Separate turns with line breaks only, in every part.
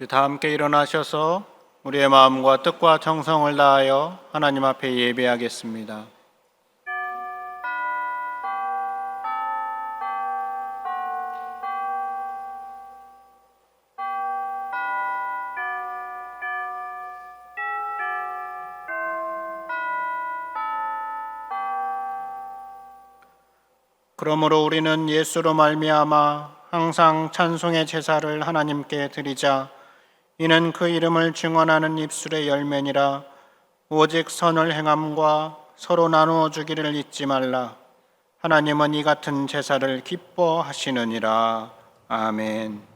다 함께 일어나셔서 우리의 마음과 뜻과 정성을 다하여 하나님 앞에 예배하겠습니다. 그러므로 우리는 예수로 말미암아 항상 찬송의 제사를 하나님께 드리자. 이는 그 이름을 증언하는 입술의 열매니라. 오직 선을 행함과 서로 나누어 주기를 잊지 말라. 하나님은 이 같은 제사를 기뻐하시느니라. 아멘.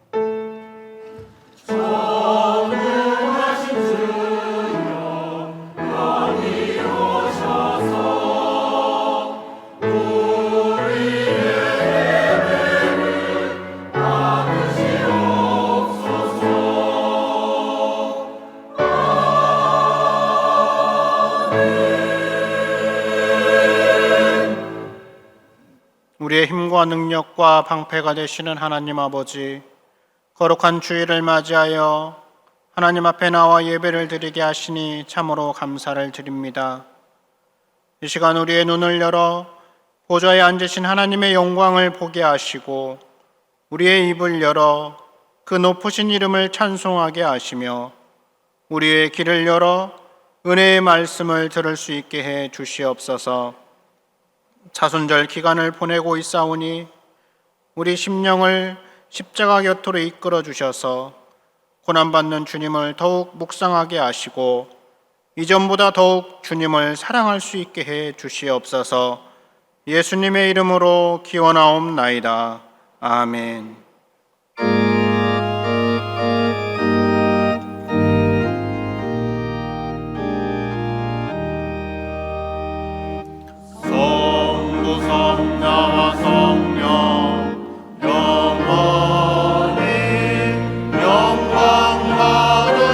우리의 힘과 능력과 방패가 되시는 하나님 아버지, 거룩한 주일을 맞이하여 하나님 앞에 나와 예배를 드리게 하시니 참으로 감사를 드립니다. 이 시간 우리의 눈을 열어 보좌에 앉으신 하나님의 영광을 보게 하시고 우리의 입을 열어 그 높으신 이름을 찬송하게 하시며 우리의 귀를 열어 은혜의 말씀을 들을 수 있게 해 주시옵소서. 자손절 기간을 보내고 있사오니 우리 심령을 십자가 곁으로 이끌어 주셔서 고난받는 주님을 더욱 묵상하게 하시고 이전보다 더욱 주님을 사랑할 수 있게 해 주시옵소서. 예수님의 이름으로 기원하옵나이다. 아멘. 성부성자와 성령 영원히 영광 받으옵소서.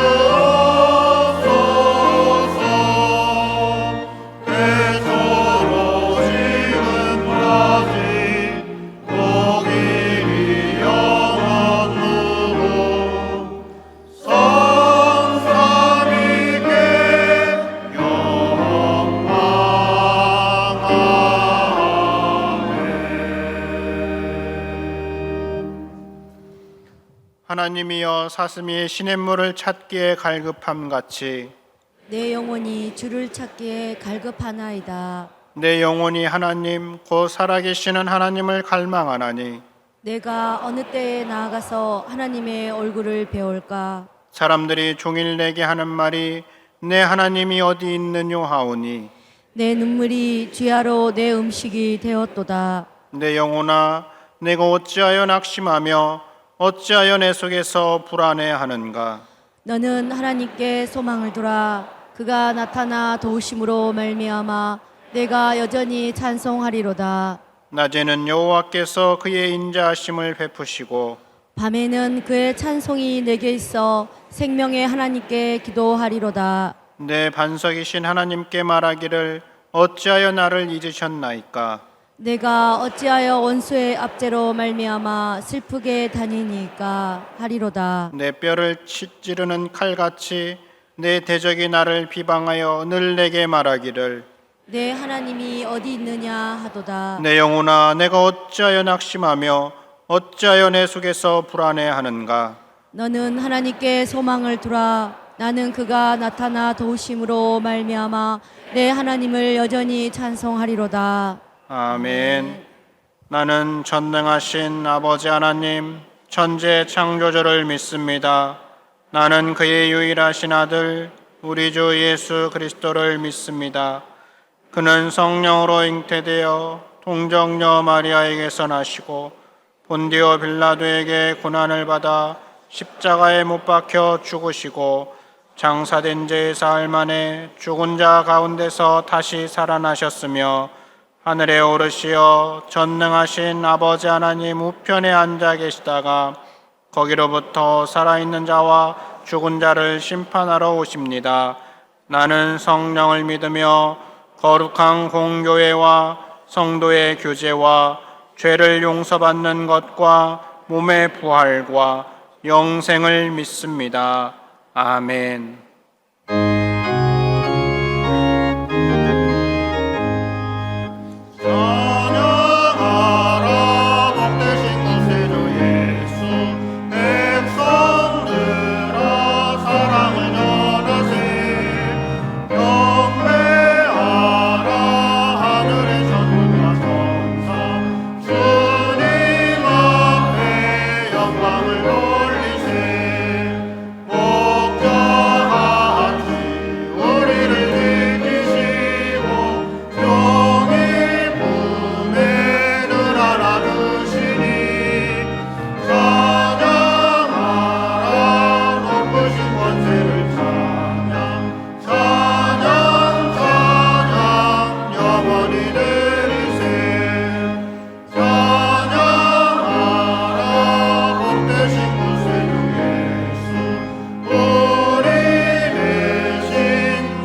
대처로 지금까지 독일이 영원으로 성삼위께 영광. 하나님이여 사슴이 시냇물을 찾기에 갈급함같이
내 영혼이 주를 찾기에 갈급하나이다.
내 영혼이 하나님 곧 살아계시는 하나님을 갈망하나니
내가 어느 때에 나아가서 하나님의 얼굴을 배울까?
사람들이 종일 내게 하는 말이 내 하나님이 어디 있느뇨 하오니
내 눈물이 쥐하로 내 음식이 되었도다.
내 영혼아 내가 어찌하여 낙심하며 어찌하여 내 속에서 불안해하는가.
너는 하나님께 소망을 두라. 그가 나타나 도우심으로 말미암아 내가 여전히 찬송하리로다.
낮에는 여호와께서 그의 인자하심을 베푸시고
밤에는 그의 찬송이 내게 있어 생명의 하나님께 기도하리로다.
내 반석이신 하나님께 말하기를 어찌하여 나를 잊으셨나이까.
내가 어찌하여 원수의 압제로 말미암아 슬프게 다니니까 하리로다.
내 뼈를 찌르는 칼같이 내 대적이 나를 비방하여 늘 내게 말하기를
내 하나님이 어디 있느냐 하도다.
내 영혼아 내가 어찌하여 낙심하며 어찌하여 내 속에서 불안해하는가.
너는 하나님께 소망을 두라. 나는 그가 나타나 도우심으로 말미암아 내 하나님을 여전히 찬송하리로다.
아멘. 나는 전능하신 아버지 하나님 천재 창조주를 믿습니다. 나는 그의 유일하신 아들 우리 주 예수 그리스도를 믿습니다. 그는 성령으로 잉태되어 동정녀 마리아에게서 나시고 본디오 빌라도에게 고난을 받아 십자가에 못 박혀 죽으시고 장사된 지 사흘 만에 죽은 자 가운데서 다시 살아나셨으며 하늘에 오르시어 전능하신 아버지 하나님 우편에 앉아 계시다가 거기로부터 살아있는 자와 죽은 자를 심판하러 오십니다. 나는 성령을 믿으며 거룩한 공교회와 성도의 교제와 죄를 용서받는 것과 몸의 부활과 영생을 믿습니다. 아멘. 찬양하라 복되신 구세주 예수, 백성들아 사랑을 전하세. 경배하라 하늘의 천군과 천사, 주님 앞에 영광을 돌리세. 복자같이 우리를 지키시고 종일 품에 늘 안아주시니, 찬양하라 높으신 권세를 찬양, 찬양 찬양 영원히 드리세. 찬양하라 복되신 구세주 예수, 우리 대신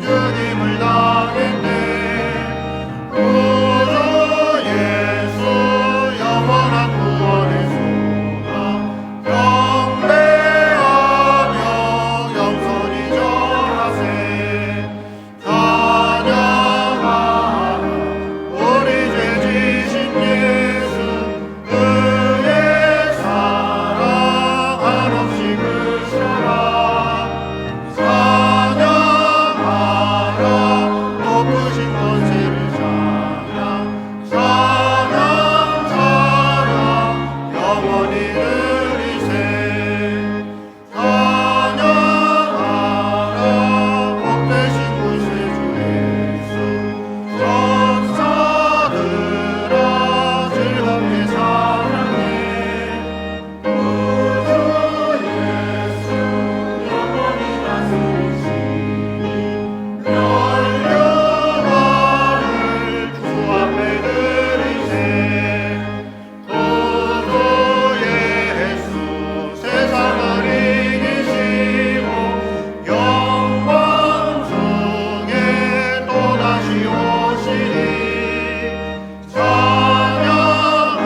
주님을 당했네. 구주 예수 영원한 구원의 소망, 경배하며 영선히 전하세. 찬양하라 우리 죄 지신 예수, 그의 사랑 한없이 크셔라. 찬양하라 높으신 권세를 찬양, 찬양 찬양 영원히 드리세. 찬양하라 복되신 구세주 예수, 천사들아 즐겁게 사랑해. 구주 예수 영원히 다스리시니, 멸류관을 주 앞에 드리세. 구주 예수 세상을 이기시고 영광 중에 또다시 오시니, 찬양하라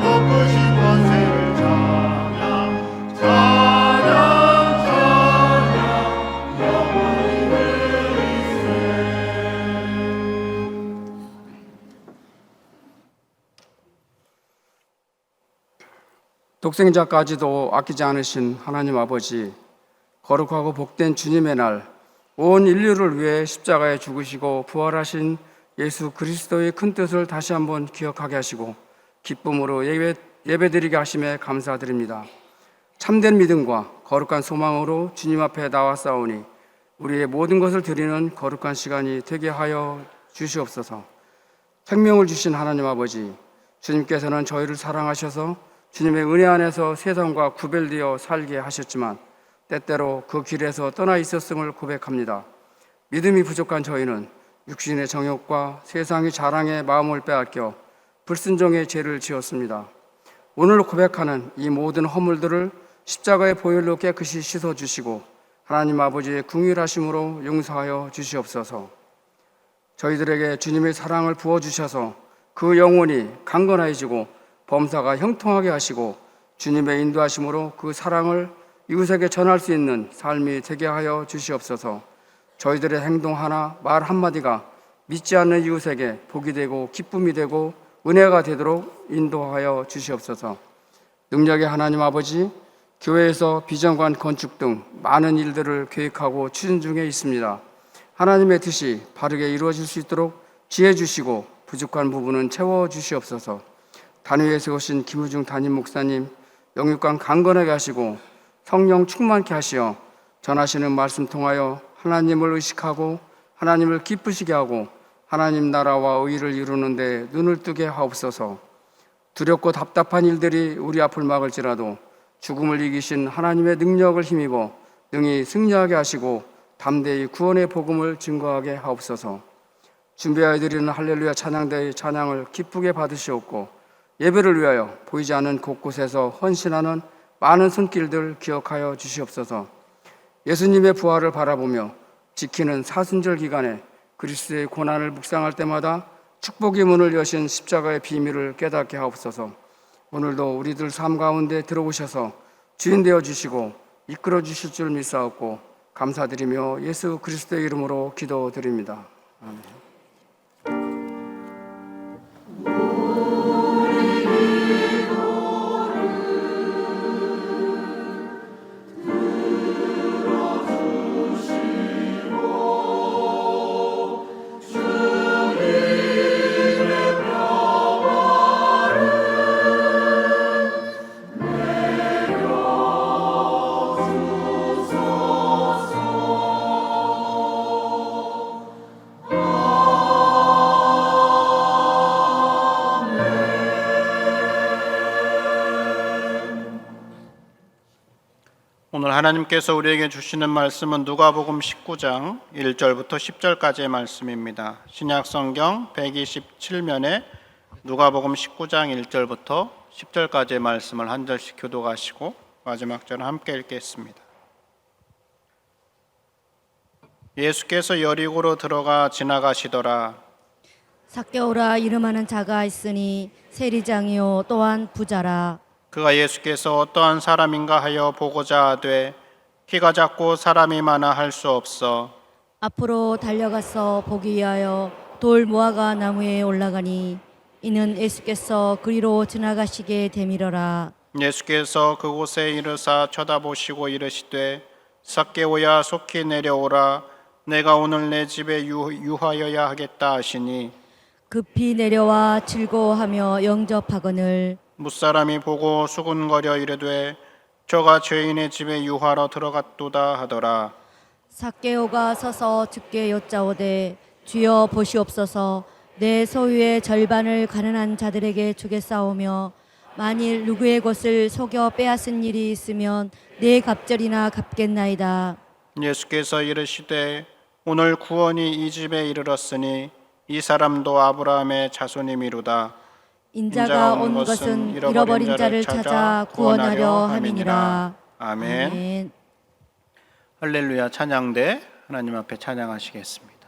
높으신 권세를 찬양, 찬양 찬양 영원히 드리세.
독생자까지도 아끼지 않으신 하나님 아버지, 거룩하고 복된 주님의 날, 온 인류를 위해 십자가에 죽으시고 부활하신 예수 그리스도의 큰 뜻을 다시 한번 기억하게 하시고 기쁨으로 예배드리게 하심에 감사드립니다. 참된 믿음과 거룩한 소망으로 주님 앞에 나왔사오니 우리의 모든 것을 드리는 거룩한 시간이 되게 하여 주시옵소서. 생명을 주신 하나님 아버지, 주님께서는 저희를 사랑하셔서 주님의 은혜 안에서 세상과 구별되어 살게 하셨지만 때때로 그 길에서 떠나 있었음을 고백합니다. 믿음이 부족한 저희는 육신의 정욕과 세상의 자랑에 마음을 빼앗겨 불순종의 죄를 지었습니다. 오늘 고백하는 이 모든 허물들을 십자가의 보혈로 깨끗이 씻어주시고 하나님 아버지의 긍휼하심으로 용서하여 주시옵소서. 저희들에게 주님의 사랑을 부어주셔서 그 영혼이 강건해지고 범사가 형통하게 하시고 주님의 인도하심으로 그 사랑을 이웃에게 전할 수 있는 삶이 되게 하여 주시옵소서. 저희들의 행동 하나, 말 한마디가 믿지 않는 이웃에게 복이 되고 기쁨이 되고 은혜가 되도록 인도하여 주시옵소서. 능력의 하나님 아버지, 교회에서 비전관 건축 등 많은 일들을 계획하고 추진 중에 있습니다. 하나님의 뜻이 바르게 이루어질 수 있도록 지혜 주시고 부족한 부분은 채워 주시옵소서. 단위에 세우신 김우중 담임 목사님 영육간 강건하게 하시고 성령 충만케 하시어 전하시는 말씀 통하여 하나님을 의식하고 하나님을 기쁘시게 하고 하나님 나라와 의를 이루는 데 눈을 뜨게 하옵소서. 두렵고 답답한 일들이 우리 앞을 막을지라도 죽음을 이기신 하나님의 능력을 힘입어 능히 승리하게 하시고 담대히 구원의 복음을 증거하게 하옵소서. 준비하여 드리는 할렐루야 찬양대의 찬양을 기쁘게 받으시옵고 예배를 위하여 보이지 않는 곳곳에서 헌신하는 많은 손길들 기억하여 주시옵소서. 예수님의 부활을 바라보며 지키는 사순절 기간에 그리스도의 고난을 묵상할 때마다 축복의 문을 여신 십자가의 비밀을 깨닫게 하옵소서. 오늘도 우리들 삶 가운데 들어오셔서 주인 되어 주시고 이끌어 주실 줄 믿사옵고 감사드리며 예수 그리스도의 이름으로 기도드립니다. 아멘.
오늘 하나님께서 우리에게 주시는 말씀은 누가복음 19장 1절부터 10절까지의 말씀입니다. 신약성경 127면에 누가복음 19장 1절부터 10절까지의 말씀을 한 절씩 교독하시고 마지막 절은 함께 읽겠습니다. 예수께서 여리고로 들어가 지나가시더라.
삭개오라 이름하는 자가 있으니 세리장이요 또한 부자라.
그가 예수께서 어떠한 사람인가 하여 보고자 하되 키가 작고 사람이 많아 할 수 없어
앞으로 달려가서 보기 위하여 돌 무화과 나무에 올라가니 이는 예수께서 그리로 지나가시게 되밀어라.
예수께서 그곳에 이르사 쳐다보시고 이르시되 삭개오야 속히 내려오라 내가 오늘 내 집에 유하여야 하겠다 하시니
급히 내려와 즐거워하며 영접하거늘
무사람이 보고 수군거려 이르되 저가 죄인의 집에 유하러 들어갔도다 하더라.
삭개오가 서서 주께 여짜오되 주여 보시옵소서 내 소유의 절반을 가난한 자들에게 주겠사오며 만일 누구의 것을 속여 빼앗은 일이 있으면 내 갑절이나 갚겠나이다.
예수께서 이르시되 오늘 구원이 이 집에 이르렀으니 이 사람도 아브라함의 자손이미로다.
인자가 온 것은 잃어버린 자를 찾아 구원하려 함이니라.
아멘.
아멘.
할렐루야. 찬양대 하나님 앞에 찬양하시겠습니다.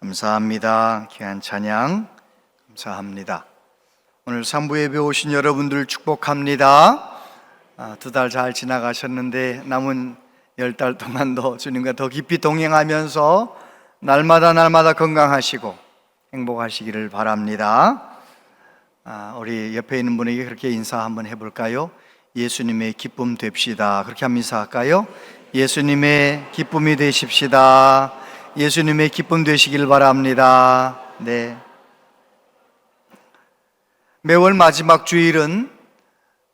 감사합니다. 귀한 찬양 감사합니다. 오늘 3부 예배 오신 여러분들 축복합니다. 2달 잘 지나가셨는데 남은 10달 동안도 주님과 더 깊이 동행하면서 날마다 건강하시고 행복하시기를 바랍니다. 우리 옆에 있는 분에게 그렇게 인사 한번 해볼까요? 예수님의 기쁨 됩시다. 그렇게 한번 인사할까요? 예수님의 기쁨이 되십시다. 예수님의 기쁨 되시길 바랍니다. 네. 매월 마지막 주일은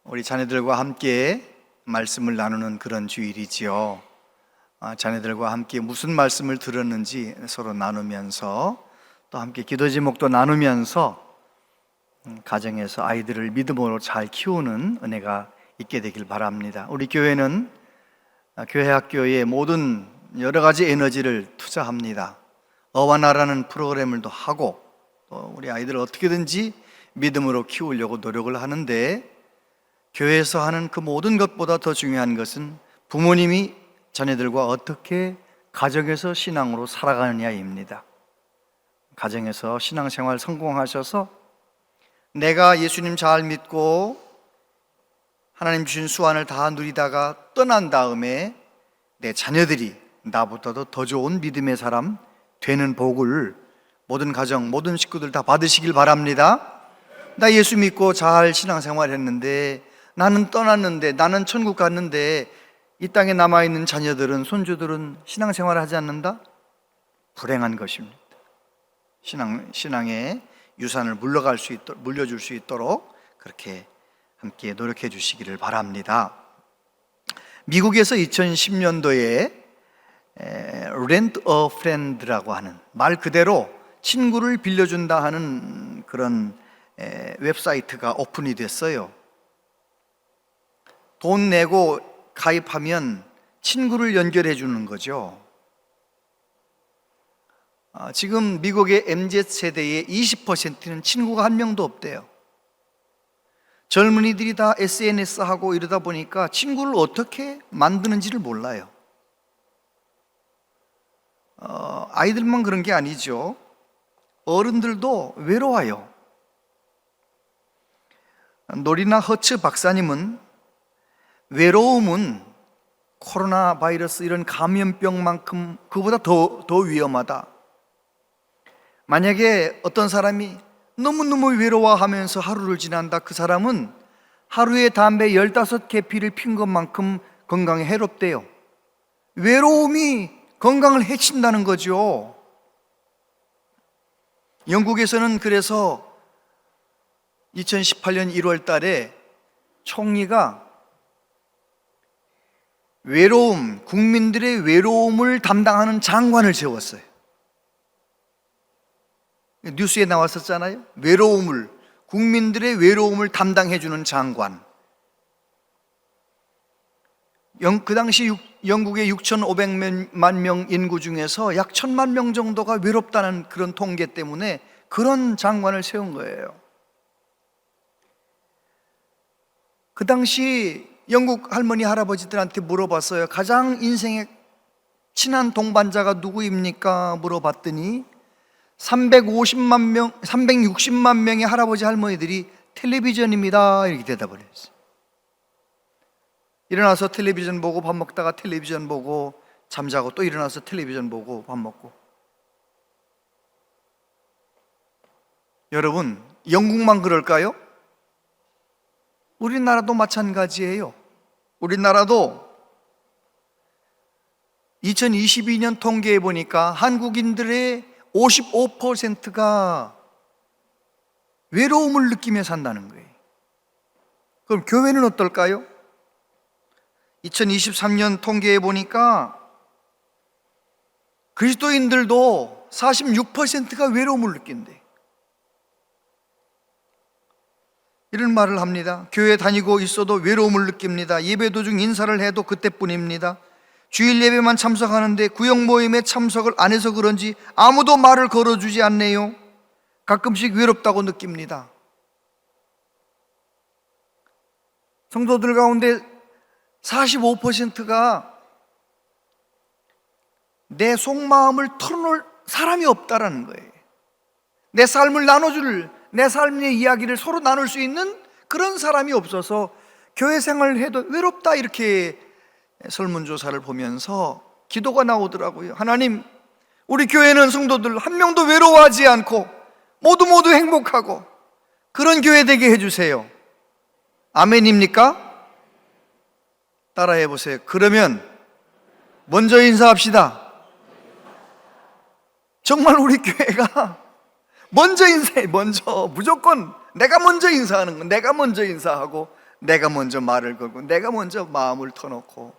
우리 자녀들과 함께 말씀을 나누는 그런 주일이지요. 자녀들과 함께 무슨 말씀을 들었는지 서로 나누면서 또 함께 기도 제목도 나누면서 가정에서 아이들을 믿음으로 잘 키우는 은혜가 있게 되길 바랍니다. 우리 교회는 교회 학교에 모든 여러 가지 에너지를 투자합니다. 어와나라는 프로그램을도 하고 또 우리 아이들을 어떻게든지 믿음으로 키우려고 노력을 하는데, 교회에서 하는 그 모든 것보다 더 중요한 것은 부모님이 자녀들과 어떻게 가정에서 신앙으로 살아가느냐입니다. 가정에서 신앙생활 성공하셔서 내가 예수님 잘 믿고 하나님 주신 수완을 다 누리다가 떠난 다음에 내 자녀들이 나보다도 더 좋은 믿음의 사람 되는 복을 모든 가정, 모든 식구들 다 받으시길 바랍니다. 나 예수 믿고 잘 신앙생활 했는데, 나는 떠났는데, 나는 천국 갔는데 이 땅에 남아있는 자녀들은, 손주들은 신앙생활을 하지 않는다? 불행한 것입니다. 신앙의 유산을 물려줄 수 있도록 그렇게 함께 노력해 주시기를 바랍니다. 미국에서 2010년도에 Rent a Friend라고 하는, 말 그대로 친구를 빌려준다 하는 그런 웹사이트가 오픈이 됐어요. 돈 내고 가입하면 친구를 연결해 주는 거죠. 지금 미국의 MZ세대의 20%는 친구가 한 명도 없대요. 젊은이들이 다 SNS 하고 이러다 보니까 친구를 어떻게 만드는지를 몰라요. 아이들만 그런 게 아니죠. 어른들도 외로워요. 노리나 허츠 박사님은 외로움은 코로나 바이러스 이런 감염병만큼 그보다 더 위험하다. 만약에 어떤 사람이 너무너무 외로워하면서 하루를 지난다, 그 사람은 하루에 담배 15개 피를 핀 것만큼 건강에 해롭대요. 외로움이 건강을 해친다는 거죠. 영국에서는 그래서 2018년 1월 달에 총리가 국민들의 외로움을 담당하는 장관을 세웠어요. 뉴스에 나왔었잖아요. 국민들의 외로움을 담당해주는 장관. 그 당시 영국의 6,500만 명 인구 중에서 약 1,000만 명 정도가 외롭다는 그런 통계 때문에 그런 장관을 세운 거예요. 그 당시 영국 할머니 할아버지들한테 물어봤어요. 가장 인생에 친한 동반자가 누구입니까? 물어봤더니 360만 명의 할아버지 할머니들이 텔레비전입니다, 이렇게 대답을 했어요. 일어나서 텔레비전 보고 밥 먹다가 텔레비전 보고 잠자고 또 일어나서 텔레비전 보고 밥 먹고. 여러분, 영국만 그럴까요? 우리나라도 마찬가지예요. 우리나라도 2022년 통계에 보니까 한국인들의 55%가 외로움을 느끼며 산다는 거예요. 그럼 교회는 어떨까요? 2023년 통계에 보니까 그리스도인들도 46%가 외로움을 느낀대. 이런 말을 합니다. 교회 다니고 있어도 외로움을 느낍니다. 예배 도중 인사를 해도 그때뿐입니다. 주일 예배만 참석하는데 구역 모임에 참석을 안 해서 그런지 아무도 말을 걸어주지 않네요. 가끔씩 외롭다고 느낍니다. 성도들 가운데 45%가 내 속마음을 사람이 없다라는 거예요. 내 삶을 나눠줄, 내 삶의 이야기를 서로 나눌 수 있는 그런 사람이 없어서 교회 생활을 해도 외롭다, 이렇게 설문조사를 보면서 기도가 나오더라고요. 하나님, 우리 교회는 성도들 한 명도 외로워하지 않고 모두 행복하고 그런 교회 되게 해주세요. 아멘입니까? 따라해 보세요. 그러면 먼저 인사합시다. 정말 우리 교회가 먼저 인사해. 먼저 무조건 내가 먼저 인사하는 거, 내가 먼저 인사하고 내가 먼저 말을 걸고 내가 먼저 마음을 터놓고,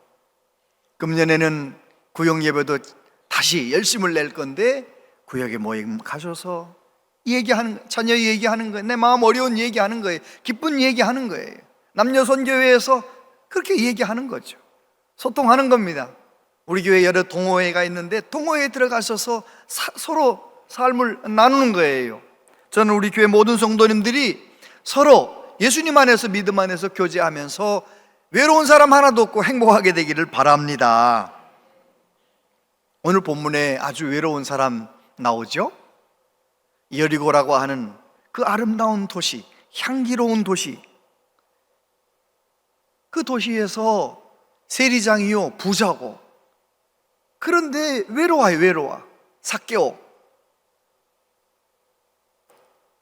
금년에는 구역 예배도 다시 열심을 낼 건데 구역에 모임 가셔서 얘기하는, 자녀 얘기하는 거예요. 내 마음 어려운 얘기하는 거예요. 기쁜 얘기하는 거예요. 남녀 선교회에서 그렇게 얘기하는 거죠. 소통하는 겁니다. 우리 교회 여러 동호회가 있는데 동호회에 들어가셔서 서로 삶을 나누는 거예요. 저는 우리 교회 모든 성도님들이 서로 예수님 안에서, 믿음 안에서 교제하면서 외로운 사람 하나도 없고 행복하게 되기를 바랍니다. 오늘 본문에 아주 외로운 사람 나오죠? 여리고라고 하는 그 아름다운 도시, 향기로운 도시, 그 도시에서 세리장이요 부자고, 그런데 외로워. 삭개오.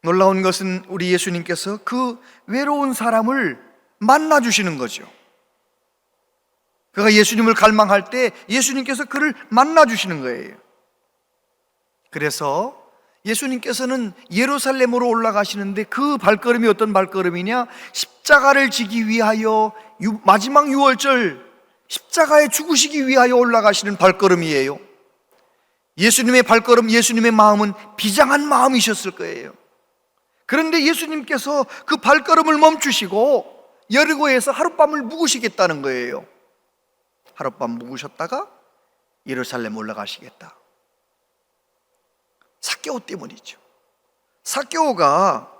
놀라운 것은 우리 예수님께서 그 외로운 사람을 만나주시는 거죠. 그가 예수님을 갈망할 때 예수님께서 그를 만나주시는 거예요. 그래서 예수님께서는 예루살렘으로 올라가시는데 그 발걸음이 어떤 발걸음이냐? 십자가를 지기 위하여 마지막 유월절 십자가에 죽으시기 위하여 올라가시는 발걸음이에요. 예수님의 발걸음, 예수님의 마음은 비장한 마음이셨을 거예요. 그런데 예수님께서 그 발걸음을 멈추시고 여리고에서 하룻밤을 묵으시겠다는 거예요. 하룻밤 묵으셨다가 예루살렘 올라가시겠다. 삭개오 때문이죠. 삭개오가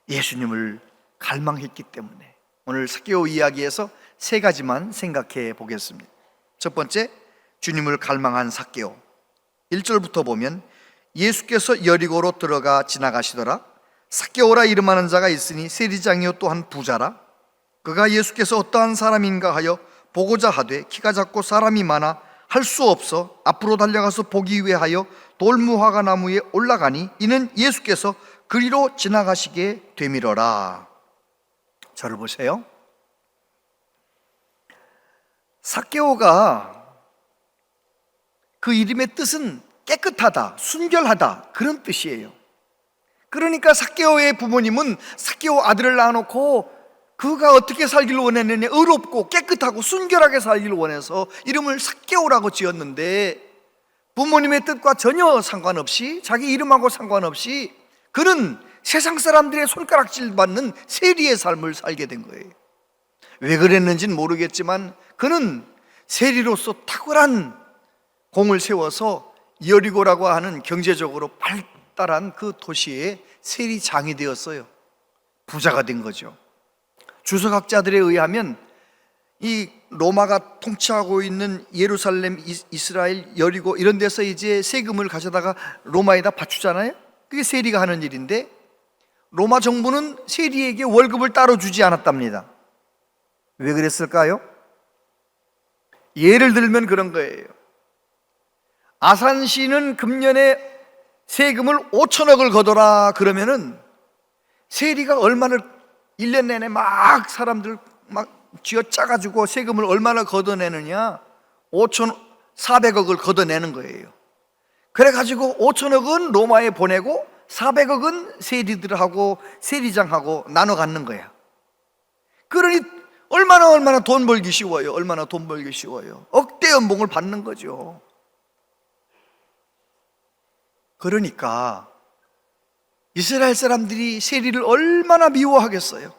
예수님을 갈망했기 때문에. 오늘 삭개오 이야기에서 세 가지만 생각해 보겠습니다. 첫 번째, 주님을 갈망한 삭개오. 1절부터 보면 예수께서 여리고로 들어가 지나가시더라. 삭개오라 이름하는 자가 있으니 세리장이요 또한 부자라. 그가 예수께서 어떠한 사람인가 하여 보고자 하되 키가 작고 사람이 많아 할 수 없어 앞으로 달려가서 보기 위하여 돌무화과 나무에 올라가니 이는 예수께서 그리로 지나가시게 되밀어라. 저를 보세요. 삭개오가 그 이름의 뜻은 깨끗하다, 순결하다, 그런 뜻이에요. 그러니까 삭개오의 부모님은 삭개오 아들을 낳아놓고 그가 어떻게 살기를 원했느냐, 의롭고 깨끗하고 순결하게 살기를 원해서 이름을 삭개오라고 지었는데, 부모님의 뜻과 전혀 상관없이, 자기 이름하고 상관없이 그는 세상 사람들의 손가락질 받는 세리의 삶을 살게 된 거예요. 왜 그랬는지는 모르겠지만 그는 세리로서 탁월한 공을 세워서 여리고라고 하는 경제적으로 발달한 그 도시의 세리장이 되었어요. 부자가 된 거죠. 주석학자들에 의하면 이 로마가 통치하고 있는 예루살렘, 이스라엘, 여리고 이런 데서 이제 세금을 가져다가 로마에다 바치잖아요. 그게 세리가 하는 일인데, 로마 정부는 세리에게 월급을 따로 주지 않았답니다. 왜 그랬을까요? 예를 들면 그런 거예요. 아산시는 금년에 세금을 5천억을 거둬라 그러면은 세리가 얼마나 1년 내내 막 사람들 막 쥐어짜가지고 세금을 얼마나 걷어내느냐, 5,400억을 걷어내는 거예요. 그래가지고 5천억은 로마에 보내고 400억은 세리들하고 세리장하고 나눠 갖는 거야. 그러니 얼마나 돈 벌기 쉬워요. 얼마나 돈 벌기 쉬워요. 억대 연봉을 받는 거죠. 그러니까 이스라엘 사람들이 세리를 얼마나 미워하겠어요.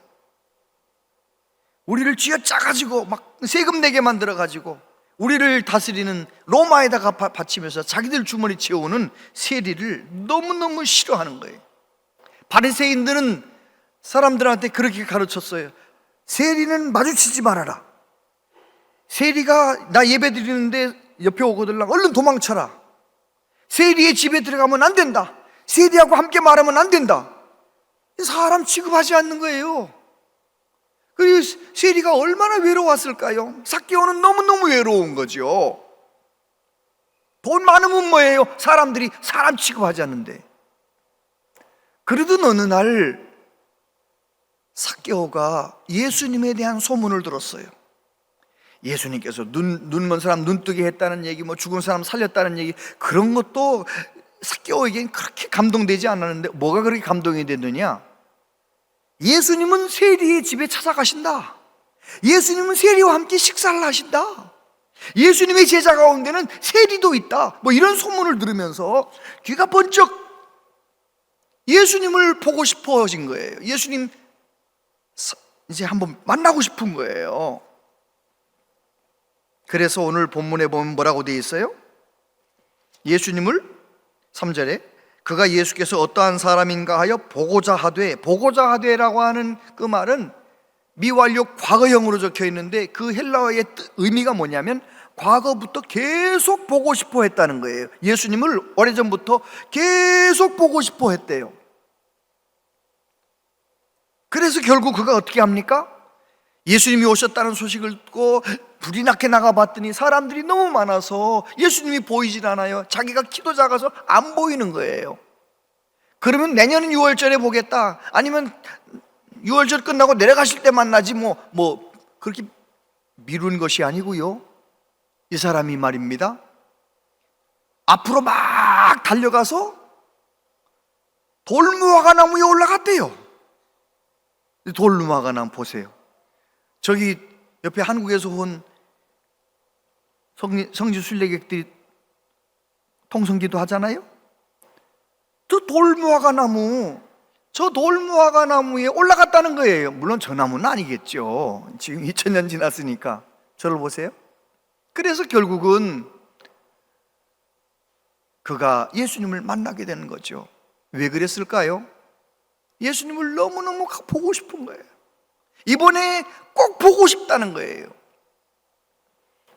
우리를 쥐어짜가지고 막 세금 내게 만들어가지고 우리를 다스리는 로마에다가 바치면서 자기들 주머니 채우는 세리를 너무너무 싫어하는 거예요. 바리새인들은 사람들한테 그렇게 가르쳤어요. 세리는 마주치지 말아라. 세리가 나 예배 드리는데 옆에 오거들랑 얼른 도망쳐라. 세리의 집에 들어가면 안 된다. 세리하고 함께 말하면 안 된다. 사람 취급하지 않는 거예요. 그리고 세리가 얼마나 외로웠을까요? 삭개오는 너무너무 외로운 거죠. 돈 많으면 뭐예요? 사람들이 사람 취급하지 않는데. 그러던 어느 날 삭개오가 예수님에 대한 소문을 들었어요. 예수님께서 눈먼 사람 눈뜨게 했다는 얘기, 뭐 죽은 사람 살렸다는 얘기, 그런 것도 삭개오에겐 그렇게 감동되지 않았는데 뭐가 그렇게 감동이 됐느냐? 예수님은 세리의 집에 찾아가신다. 예수님은 세리와 함께 식사를 하신다. 예수님의 제자 가운데는 세리도 있다. 뭐 이런 소문을 들으면서 귀가 번쩍 예수님을 보고 싶어진 거예요. 예수님 이제 한번 만나고 싶은 거예요. 그래서 오늘 본문에 보면 뭐라고 되어 있어요? 예수님을 3절에 그가 예수께서 어떠한 사람인가 하여 보고자 하되라고 하는 그 말은 미완료 과거형으로 적혀 있는데 그 헬라어의 의미가 뭐냐면 과거부터 계속 보고 싶어 했다는 거예요. 예수님을 오래전부터 계속 보고 싶어 했대요. 그래서 결국 그가 어떻게 합니까? 예수님이 오셨다는 소식을 듣고 불이 나게 나가봤더니 사람들이 너무 많아서 예수님이 보이질 않아요. 자기가 키도 작아서 안 보이는 거예요. 그러면 내년 6월절에 보겠다, 아니면 6월절 끝나고 내려가실 때 만나지 뭐 그렇게 미룬 것이 아니고요. 이 사람이 말입니다, 앞으로 막 달려가서 돌무화과 나무에 올라갔대요. 돌무화과 나무 보세요. 저기 옆에 한국에서 온 성지 순례객들이 통성기도 하잖아요. 저 돌무화과 나무에 올라갔다는 거예요. 물론 저 나무는 아니겠죠. 지금 2000년 지났으니까. 저를 보세요. 그래서 결국은 그가 예수님을 만나게 되는 거죠. 왜 그랬을까요? 예수님을 너무너무 보고 싶은 거예요. 이번에 꼭 보고 싶다는 거예요.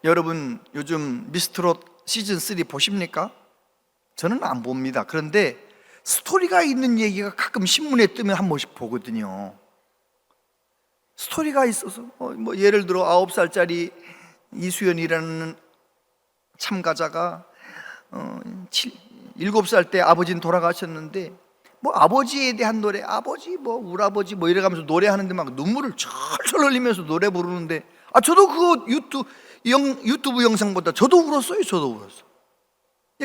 여러분 요즘 미스트롯 시즌3 보십니까? 저는 안 봅니다. 그런데 스토리가 있는 얘기가 가끔 신문에 뜨면 한 번씩 보거든요. 스토리가 있어서 뭐 예를 들어 9살짜리 이수연이라는 참가자가 7살 때 아버지는 돌아가셨는데 뭐 아버지에 대한 노래, 아버지 뭐 우리 아버지 뭐 이래가면서 노래하는데 막 눈물을 철철 흘리면서 노래 부르는데 저도 그거 유튜브 영상보다 저도 울었어요.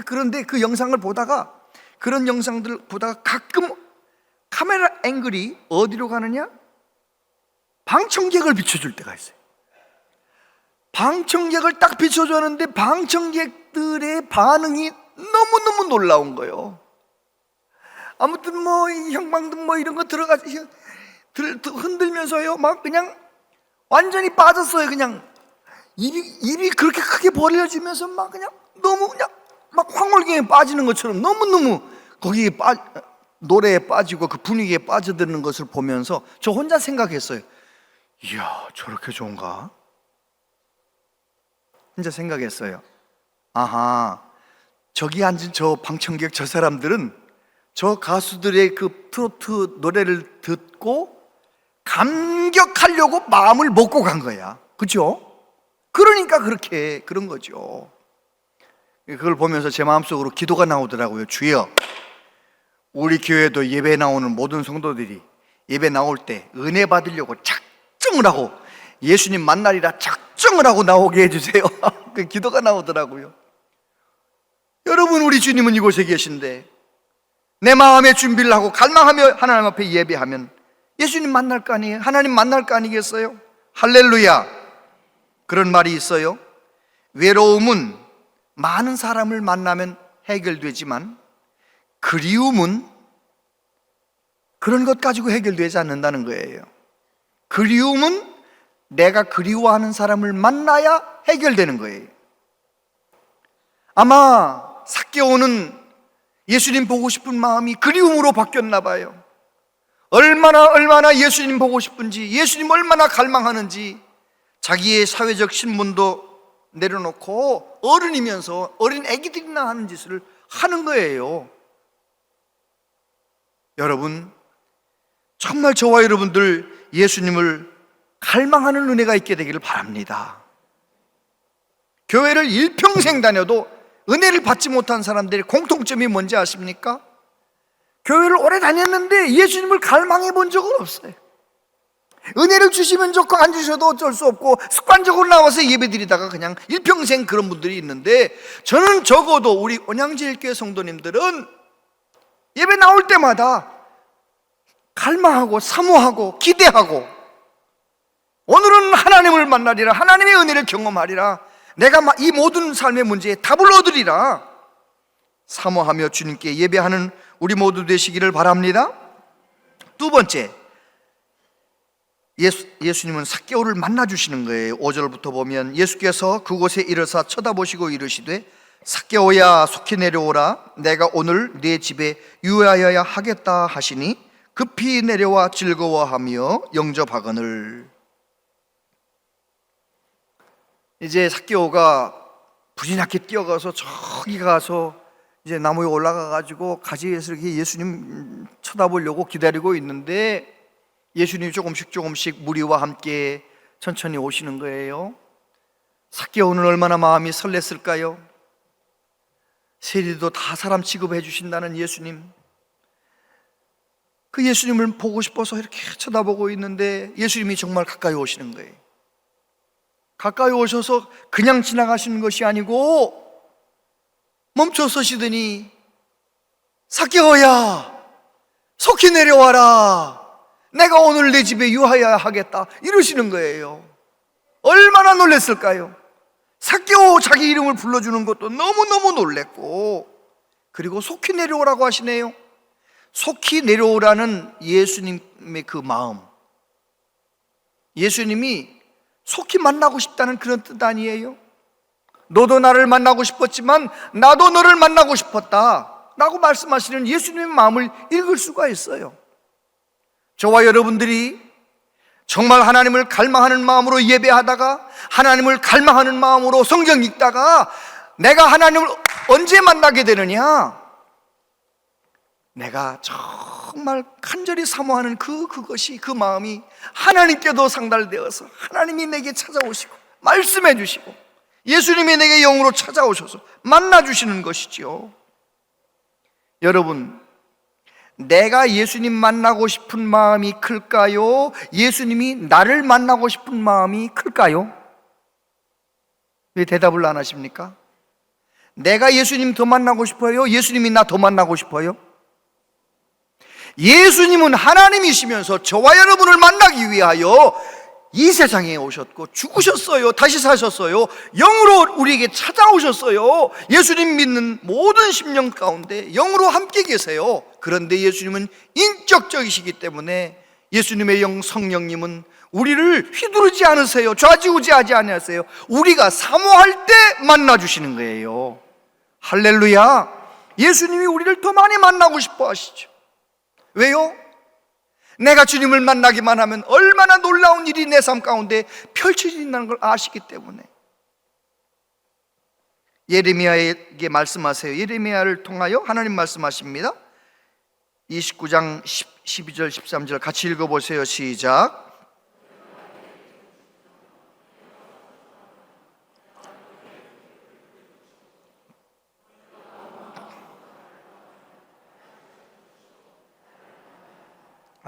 그런데 그 영상을 보다가, 그런 영상들을 보다가 가끔 카메라 앵글이 어디로 가느냐? 방청객을 비춰줄 때가 있어요. 방청객을 딱 비춰줬는데 방청객들의 반응이 너무너무 놀라운 거예요. 아무튼 뭐 형광등 뭐 이런 거 들어가서 흔들면서요 막 그냥 완전히 빠졌어요. 그냥 입이 그렇게 크게 벌려지면서 막 그냥 너무 그냥 막 황홀경에 빠지는 것처럼 너무너무 거기에 노래에 빠지고 그 분위기에 빠져드는 것을 보면서 저 혼자 생각했어요. 이야, 저렇게 좋은가? 혼자 생각했어요. 아하, 저기 앉은 저 방청객 저 사람들은 저 가수들의 그 트로트 노래를 듣고 감격하려고 마음을 먹고 간 거야. 그렇죠? 그러니까 그렇게 그런 거죠. 그걸 보면서 제 마음속으로 기도가 나오더라고요. 주여, 우리 교회도 예배 나오는 모든 성도들이 예배 나올 때 은혜 받으려고 작정을 하고 예수님 만나리라 작정을 하고 나오게 해주세요. 그 기도가 나오더라고요. 여러분, 우리 주님은 이곳에 계신데 내 마음의 준비를 하고 갈망하며 하나님 앞에 예배하면 예수님 만날 거 아니에요? 하나님 만날 거 아니겠어요? 할렐루야. 그런 말이 있어요. 외로움은 많은 사람을 만나면 해결되지만 그리움은 그런 것 가지고 해결되지 않는다는 거예요. 그리움은 내가 그리워하는 사람을 만나야 해결되는 거예요. 아마 삭개오는 예수님 보고 싶은 마음이 그리움으로 바뀌었나 봐요. 얼마나 예수님 보고 싶은지, 예수님 얼마나 갈망하는지 자기의 사회적 신분도 내려놓고 어른이면서 어린 애기들이나 하는 짓을 하는 거예요. 여러분, 정말 저와 여러분들 예수님을 갈망하는 은혜가 있게 되기를 바랍니다. 교회를 일평생 다녀도 은혜를 받지 못한 사람들의 공통점이 뭔지 아십니까? 교회를 오래 다녔는데 예수님을 갈망해 본 적은 없어요. 은혜를 주시면 좋고 안 주셔도 어쩔 수 없고 습관적으로 나와서 예배드리다가 그냥 일평생 그런 분들이 있는데, 저는 적어도 우리 온양제일교회 성도님들은 예배 나올 때마다 갈망하고 사모하고 기대하고, 오늘은 하나님을 만나리라, 하나님의 은혜를 경험하리라, 내가 이 모든 삶의 문제에 답을 얻으리라 사모하며 주님께 예배하는 우리 모두 되시기를 바랍니다. 두 번째, 예수님은 삭개오를 만나주시는 거예요. 5절부터 보면 예수께서 그곳에 이르사 쳐다보시고 이르시되 삭개오야 속히 내려오라, 내가 오늘 네 집에 유하여야 하겠다 하시니 급히 내려와 즐거워하며 영접하거늘. 이제 삭개오가 불이 나게 뛰어가서 저기 가서 이제 나무에 올라가 가지고 가지에서 이렇게 예수님 쳐다보려고 기다리고 있는데, 예수님이 조금씩 무리와 함께 천천히 오시는 거예요. 삭개오는 얼마나 마음이 설렜을까요? 세리도 다 사람 취급해 주신다는 예수님, 그 예수님을 보고 싶어서 이렇게 쳐다보고 있는데 예수님이 정말 가까이 오시는 거예요. 가까이 오셔서 그냥 지나가시는 것이 아니고 멈춰 서시더니 삭개오야 속히 내려와라, 내가 오늘 내 집에 유하여야 하겠다 이러시는 거예요. 얼마나 놀랬을까요? 삭개오 자기 이름을 불러주는 것도 너무너무 놀랬고, 그리고 속히 내려오라고 하시네요. 속히 내려오라는 예수님의 그 마음, 예수님이 속히 만나고 싶다는 그런 뜻 아니에요? 너도 나를 만나고 싶었지만 나도 너를 만나고 싶었다 라고 말씀하시는 예수님의 마음을 읽을 수가 있어요. 저와 여러분들이 정말 하나님을 갈망하는 마음으로 예배하다가, 하나님을 갈망하는 마음으로 성경 읽다가 내가 하나님을 언제 만나게 되느냐? 내가 정말 간절히 사모하는 그것이, 그 마음이 하나님께도 상달되어서 하나님이 내게 찾아오시고 말씀해 주시고 예수님이 내게 영으로 찾아오셔서 만나주시는 것이지요. 여러분, 내가 예수님 만나고 싶은 마음이 클까요? 예수님이 나를 만나고 싶은 마음이 클까요? 왜 대답을 안 하십니까? 내가 예수님 더 만나고 싶어요? 예수님이 나 더 만나고 싶어요? 예수님은 하나님이시면서 저와 여러분을 만나기 위하여 이 세상에 오셨고 죽으셨어요. 다시 사셨어요. 영으로 우리에게 찾아오셨어요. 예수님 믿는 모든 심령 가운데 영으로 함께 계세요. 그런데 예수님은 인격적이시기 때문에 예수님의 영 성령님은 우리를 휘두르지 않으세요. 좌지우지하지 않으세요. 우리가 사모할 때 만나주시는 거예요. 할렐루야. 예수님이 우리를 더 많이 만나고 싶어 하시죠. 왜요? 내가 주님을 만나기만 하면 얼마나 놀라운 일이 내 삶 가운데 펼쳐진다는 걸 아시기 때문에. 예레미야에게 말씀하세요. 예레미야를 통하여 하나님 말씀하십니다. 29장 12절 13절 같이 읽어보세요. 시작.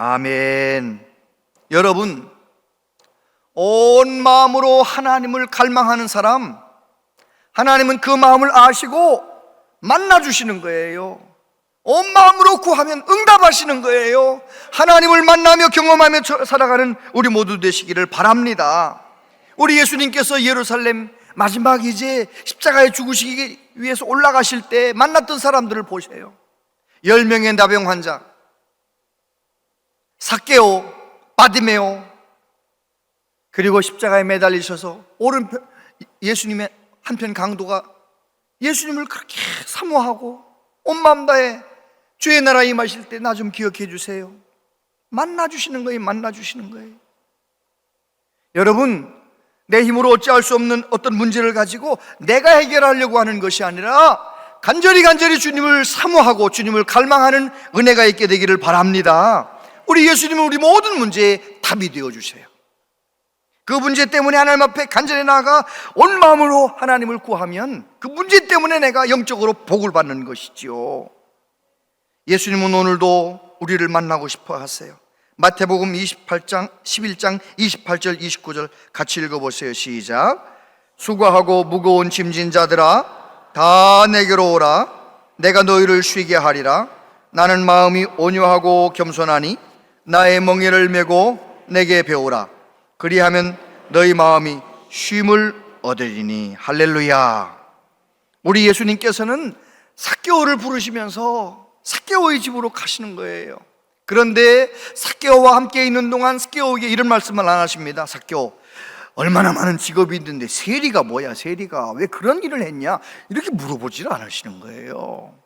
아멘. 여러분, 온 마음으로 하나님을 갈망하는 사람, 하나님은 그 마음을 아시고 만나주시는 거예요. 온 마음으로 구하면 응답하시는 거예요. 하나님을 만나며 경험하며 살아가는 우리 모두 되시기를 바랍니다. 우리 예수님께서 예루살렘 마지막 이제 십자가에 죽으시기 위해서 올라가실 때 만났던 사람들을 보세요. 10명의 나병 환자, 삭개오, 바디메오, 그리고 십자가에 매달리셔서 오른편 예수님의 한편 강도가 예수님을 그렇게 사모하고 온 마음 다해 주의 나라 임하실 때 나 좀 기억해 주세요. 만나주시는 거예요. 만나주시는 거예요. 여러분, 내 힘으로 어찌할 수 없는 어떤 문제를 가지고 내가 해결하려고 하는 것이 아니라 간절히 주님을 사모하고 주님을 갈망하는 은혜가 있게 되기를 바랍니다. 우리 예수님은 우리 모든 문제에 답이 되어 주세요. 그 문제 때문에 하나님 앞에 간절히 나아가 온 마음으로 하나님을 구하면 그 문제 때문에 내가 영적으로 복을 받는 것이지요. 예수님은 오늘도 우리를 만나고 싶어 하세요. 마태복음 11장 28절 29절 같이 읽어보세요. 시작. 수고하고 무거운 짐진 자들아 다 내게로 오라. 내가 너희를 쉬게 하리라. 나는 마음이 온유하고 겸손하니 나의 멍에를 메고 내게 배우라. 그리하면 너희 마음이 쉼을 얻으리니. 할렐루야. 우리 예수님께서는 삭개오를 부르시면서 삭개오의 집으로 가시는 거예요. 그런데 삭개오와 함께 있는 동안 삭개오에게 이런 말씀을 안 하십니다. 삭개오, 얼마나 많은 직업이 있는데 세리가 뭐야? 세리가 왜 그런 일을 했냐? 이렇게 물어보지를 않으시는 거예요.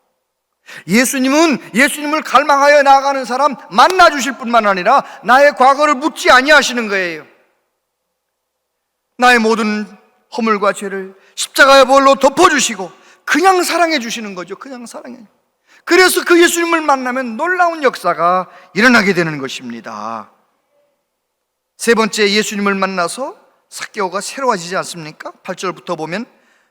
예수님을 갈망하여 나아가는 사람 만나 주실 뿐만 아니라 나의 과거를 묻지 아니하시는 거예요. 나의 모든 허물과 죄를 십자가의 볼로 덮어주시고 그냥 사랑해 주시는 거죠. 그냥 사랑해. 그래서 그 예수님을 만나면 놀라운 역사가 일어나게 되는 것입니다. 세 번째, 예수님을 만나서 삭개오가 새로워지지 않습니까? 8절부터 보면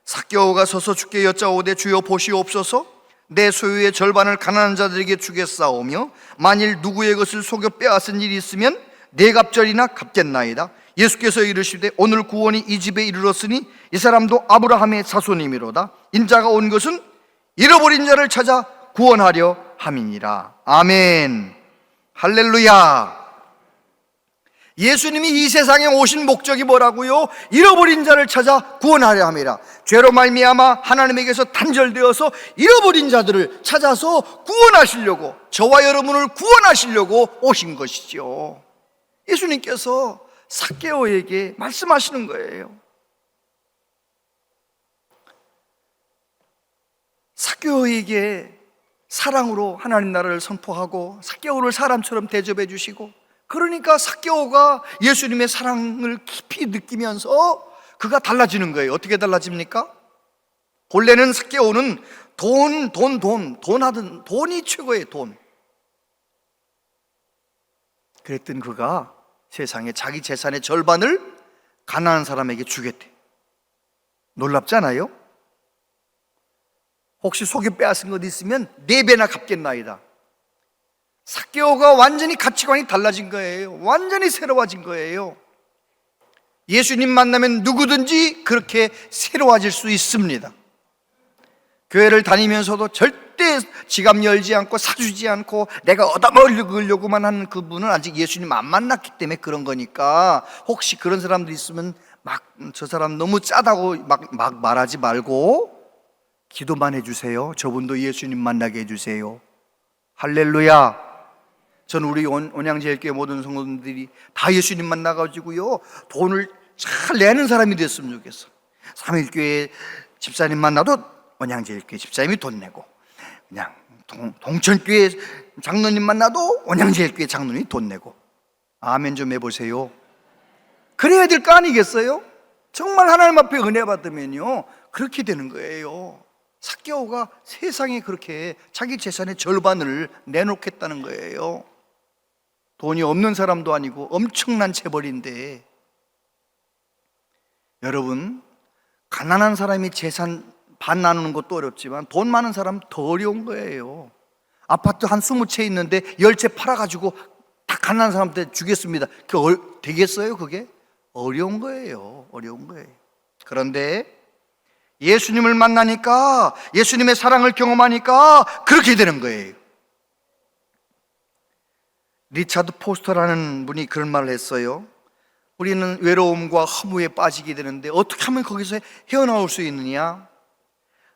삭개오가 서서 주께 여짜오되 주여 보시옵소서. 내 소유의 절반을 가난한 자들에게 주겠사오며 만일 누구의 것을 속여 빼앗은 일이 있으면 네 갑절이나 갚겠나이다. 예수께서 이르시되 오늘 구원이 이 집에 이르렀으니 이 사람도 아브라함의 자손이미로다. 인자가 온 것은 잃어버린 자를 찾아 구원하려 함이니라. 아멘. 할렐루야. 예수님이 이 세상에 오신 목적이 뭐라고요? 잃어버린 자를 찾아 구원하려 함이라. 죄로 말미암아 하나님에게서 단절되어서 잃어버린 자들을 찾아서 구원하시려고, 저와 여러분을 구원하시려고 오신 것이죠. 예수님께서 삭개오에게 말씀하시는 거예요. 삭개오에게 사랑으로 하나님 나라를 선포하고 삭개오를 사람처럼 대접해 주시고, 그러니까 삭개오가 예수님의 사랑을 깊이 느끼면서 그가 달라지는 거예요. 어떻게 달라집니까? 본래는 삭개오는 돈하던 돈이 최고의 돈. 그랬던 그가 세상에 자기 재산의 절반을 가난한 사람에게 주겠대. 놀랍잖아요? 혹시 속여 빼앗은 것 있으면 4배나 갚겠나이다. 삭개오가 완전히 가치관이 달라진 거예요. 완전히 새로워진 거예요. 예수님 만나면 누구든지 그렇게 새로워질 수 있습니다. 교회를 다니면서도 절대 지갑 열지 않고 사주지 않고 내가 얻어먹으려고만 하는 그분은 아직 예수님 안 만났기 때문에 그런 거니까, 혹시 그런 사람들 있으면 막 저 사람 너무 짜다고 막 말하지 말고 기도만 해주세요. 저분도 예수님 만나게 해주세요. 할렐루야. 전 우리 온양제일교회 모든 성도들이 다 예수님 만나가지고요 돈을 잘 내는 사람이 됐으면 좋겠어. 삼일교회 집사님 만나도 온양제일교회 집사님이 돈 내고, 그냥 동천교회 장로님 만나도 온양제일교회 장로님이 돈 내고. 아멘 좀 해보세요. 그래야 될 거 아니겠어요? 정말 하나님 앞에 은혜 받으면요 그렇게 되는 거예요. 삭개오가 세상에 그렇게 자기 재산의 절반을 내놓겠다는 거예요. 돈이 없는 사람도 아니고 엄청난 재벌인데, 여러분, 가난한 사람이 재산 반 나누는 것도 어렵지만 돈 많은 사람 더 어려운 거예요. 아파트 한 20채 있는데 10채 팔아가지고 다 가난한 사람한테 주겠습니다. 되겠어요? 그게? 어려운 거예요. 어려운 거예요. 그런데 예수님을 만나니까, 예수님의 사랑을 경험하니까 그렇게 되는 거예요. 리차드 포스터라는 분이 그런 말을 했어요. 우리는 외로움과 허무에 빠지게 되는데 어떻게 하면 거기서 헤어나올 수 있느냐?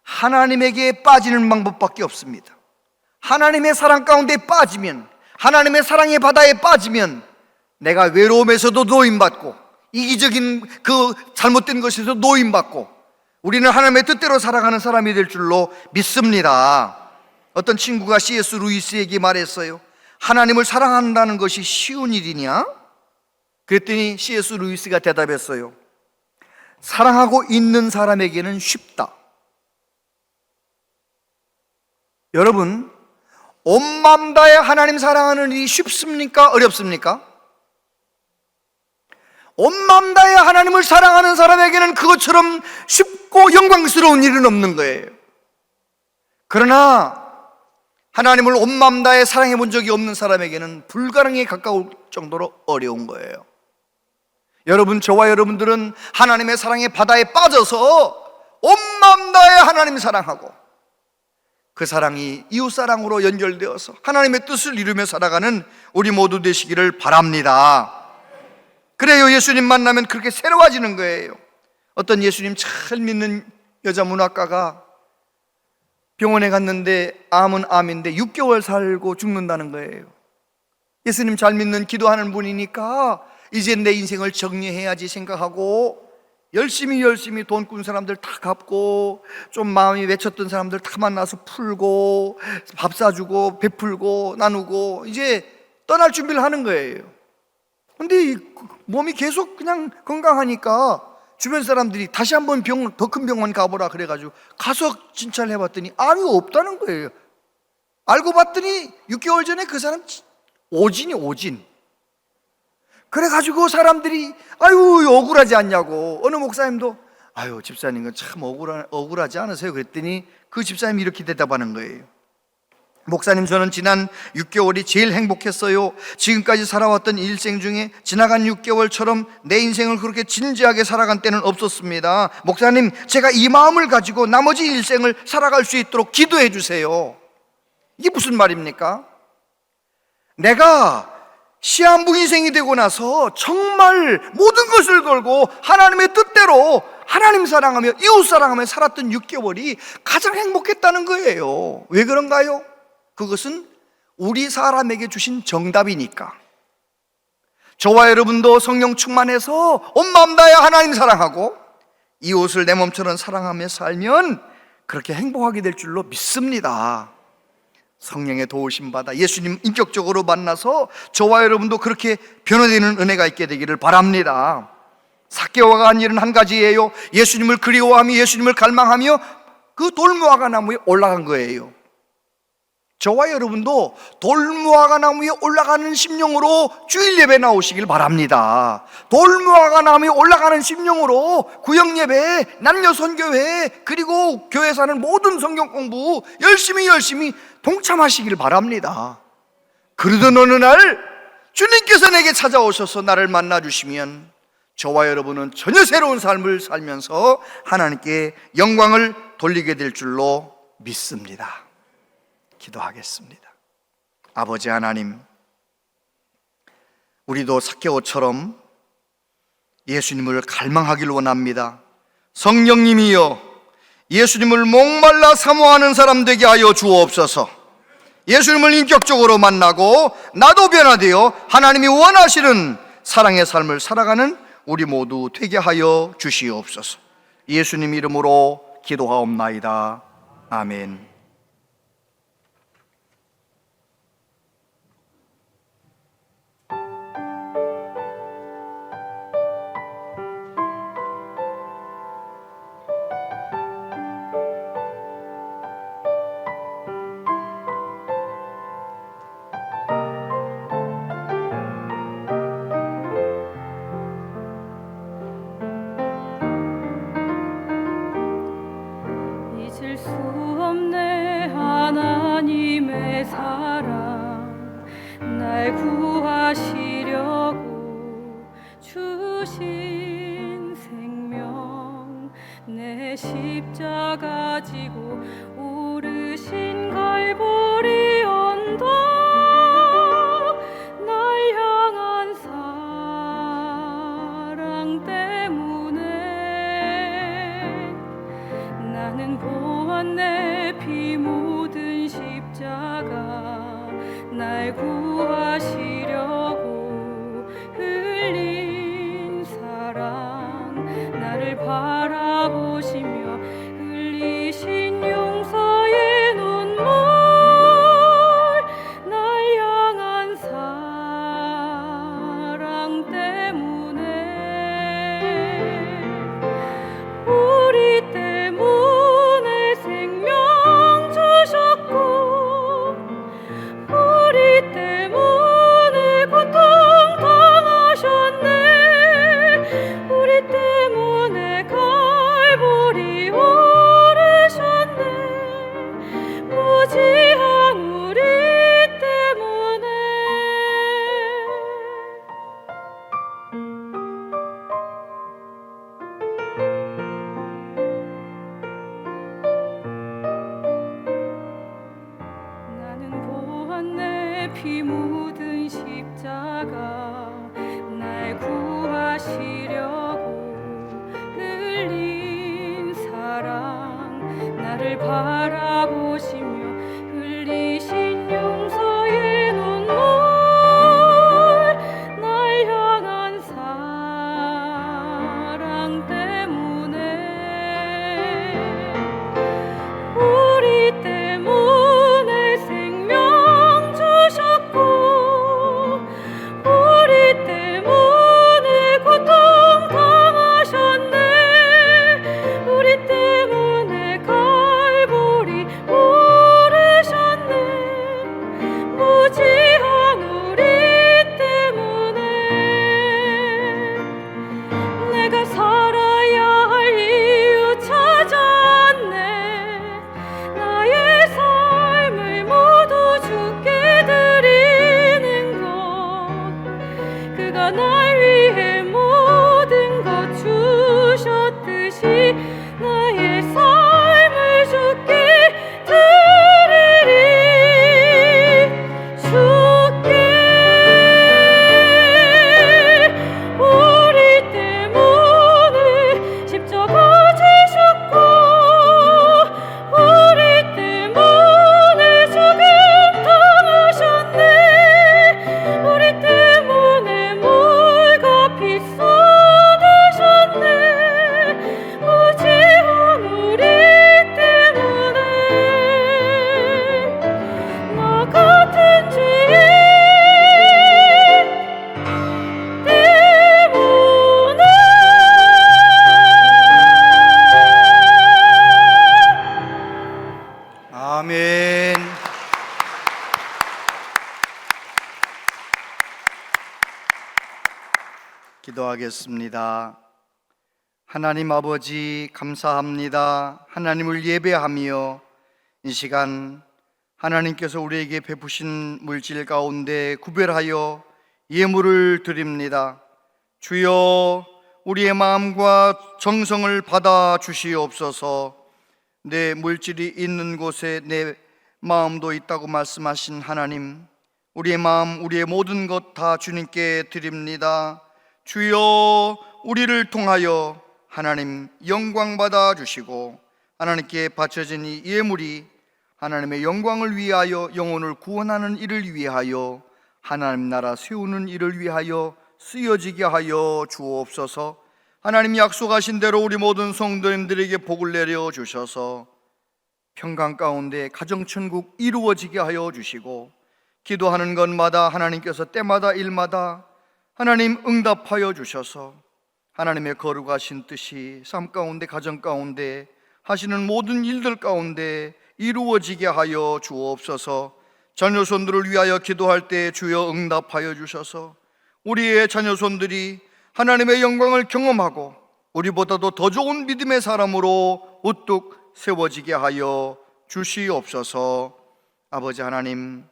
하나님에게 빠지는 방법밖에 없습니다. 하나님의 사랑 가운데 빠지면, 하나님의 사랑의 바다에 빠지면 내가 외로움에서도 노임받고 이기적인 그 잘못된 것에서 노임받고 우리는 하나님의 뜻대로 살아가는 사람이 될 줄로 믿습니다. 어떤 친구가 C.S. 루이스에게 말했어요. 하나님을 사랑한다는 것이 쉬운 일이냐? 그랬더니 C.S. 루이스가 대답했어요. 사랑하고 있는 사람에게는 쉽다. 여러분, 온 마음 다해 하나님 사랑하는 일이 쉽습니까? 어렵습니까? 온 마음 다해 하나님을 사랑하는 사람에게는 그것처럼 쉽고 영광스러운 일은 없는 거예요. 그러나 하나님을 온 마음 다해 사랑해 본 적이 없는 사람에게는 불가능에 가까울 정도로 어려운 거예요. 여러분, 저와 여러분들은 하나님의 사랑의 바다에 빠져서 온 마음 다해 하나님 사랑하고 그 사랑이 이웃사랑으로 연결되어서 하나님의 뜻을 이루며 살아가는 우리 모두 되시기를 바랍니다. 그래요, 예수님 만나면 그렇게 새로워지는 거예요. 어떤 예수님 잘 믿는 여자 문학가가 병원에 갔는데 암은 암인데 6개월 살고 죽는다는 거예요. 예수님 잘 믿는 기도하는 분이니까 이제 내 인생을 정리해야지 생각하고 열심히 돈 꾼 사람들 다 갚고 좀 마음이 맺혔던 사람들 다 만나서 풀고 밥 사주고 베풀고 나누고 이제 떠날 준비를 하는 거예요. 근데 몸이 계속 그냥 건강하니까 주변 사람들이 다시 한번 더 큰 병원 가보라 그래가지고 가서 진찰을 해봤더니 암이 없다는 거예요. 알고 봤더니 6개월 전에 그 사람 오진. 그래가지고 사람들이 아유 억울하지 않냐고. 어느 목사님도 아유 집사님은 참 억울하지 않으세요? 그랬더니 그 집사님이 이렇게 대답하는 거예요. 목사님, 저는 지난 6개월이 제일 행복했어요. 지금까지 살아왔던 일생 중에 지나간 6개월처럼 내 인생을 그렇게 진지하게 살아간 때는 없었습니다. 목사님, 제가 이 마음을 가지고 나머지 일생을 살아갈 수 있도록 기도해 주세요. 이게 무슨 말입니까? 내가 시한부 인생이 되고 나서 정말 모든 것을 걸고 하나님의 뜻대로 하나님 사랑하며 이웃 사랑하며 살았던 6개월이 가장 행복했다는 거예요. 왜 그런가요? 그것은 우리 사람에게 주신 정답이니까. 저와 여러분도 성령 충만해서 온 마음 다해 하나님 사랑하고 이웃을 내 몸처럼 사랑하며 살면 그렇게 행복하게 될 줄로 믿습니다. 성령의 도우심 받아 예수님 인격적으로 만나서 저와 여러분도 그렇게 변화되는 은혜가 있게 되기를 바랍니다. 삭개오가 한 일은 한 가지예요. 예수님을 그리워하며 예수님을 갈망하며 그 돌무화과 나무에 올라간 거예요. 저와 여러분도 돌무화과 나무에 올라가는 심령으로 주일 예배 나오시길 바랍니다. 돌무화과 나무에 올라가는 심령으로 구역 예배, 남녀 선교회, 그리고 교회에서 하는 모든 성경 공부 열심히 동참하시길 바랍니다. 그러던 어느 날 주님께서 내게 찾아오셔서 나를 만나 주시면 저와 여러분은 전혀 새로운 삶을 살면서 하나님께 영광을 돌리게 될 줄로 믿습니다. 기도하겠습니다. 아버지 하나님, 우리도 삭개오처럼 예수님을 갈망하길 원합니다. 성령님이여, 예수님을 목말라 사모하는 사람 되게 하여 주옵소서. 예수님을 인격적으로 만나고 나도 변화되어 하나님이 원하시는 사랑의 삶을 살아가는 우리 모두 되게 하여 주시옵소서. 예수님 이름으로 기도하옵나이다. 아멘.
잊을 수 없네 하나님의 사랑, 날 구하시려고 주신 생명, 내 십자가 지고 오르신 갈보리 언덕, 날 향한 사랑 때문에 나는 보았네. 피 묻은 십자가, 날 구하시려고 흘린 사랑, 나를 바라보시며 흘리신 용서의 눈물, 날 향한 사랑 때문에, 우리 때문에 생명 주셨고 나를 바라보시며 흘리신 용서의 눈물 날 향한 사랑 때문에 우리 때문에 생명 주셨고 우리 때문에 고통 당하셨네 우리 때문에 갈보리 오르셨네 무지한 우리 때문에 내가 살아야 할 이유 찾았네 나의 삶을 모두 주께 드리는 것 그가 날 위해 모든 것 주셨듯이 나의 삶을 주께 드리리 주께 우리 때문에 십자가 지셨고 우리 때문에 죽음 당하셨네 우리 때문에 물과 피 쏟으셨네 무지한 우리 때문에 나 같은 죄인 때문에
아멘. 기도하겠습니다. 하나님 아버지 감사합니다. 하나님을 예배하며 이 시간 하나님께서 우리에게 베푸신 물질 가운데 구별하여 예물을 드립니다. 주여 우리의 마음과 정성을 받아 주시옵소서. 내 물질이 있는 곳에 내 마음도 있다고 말씀하신 하나님, 우리의 마음, 우리의 모든 것 다 주님께 드립니다. 주여 우리를 통하여 하나님 영광 받아 주시고 하나님께 바쳐진 이 예물이 하나님의 영광을 위하여 영혼을 구원하는 일을 위하여 하나님 나라 세우는 일을 위하여 쓰여지게 하여 주옵소서. 하나님 약속하신 대로 우리 모든 성도님들에게 복을 내려 주셔서 평강 가운데 가정천국 이루어지게 하여 주시고 기도하는 것마다 하나님께서 때마다 일마다 하나님 응답하여 주셔서 하나님의 거룩하신 뜻이 삶 가운데 가정 가운데 하시는 모든 일들 가운데 이루어지게 하여 주옵소서. 자녀손들을 위하여 기도할 때 주여 응답하여 주셔서 우리의 자녀손들이 하나님의 영광을 경험하고 우리보다도 더 좋은 믿음의 사람으로 우뚝 세워지게 하여 주시옵소서. 아버지 하나님,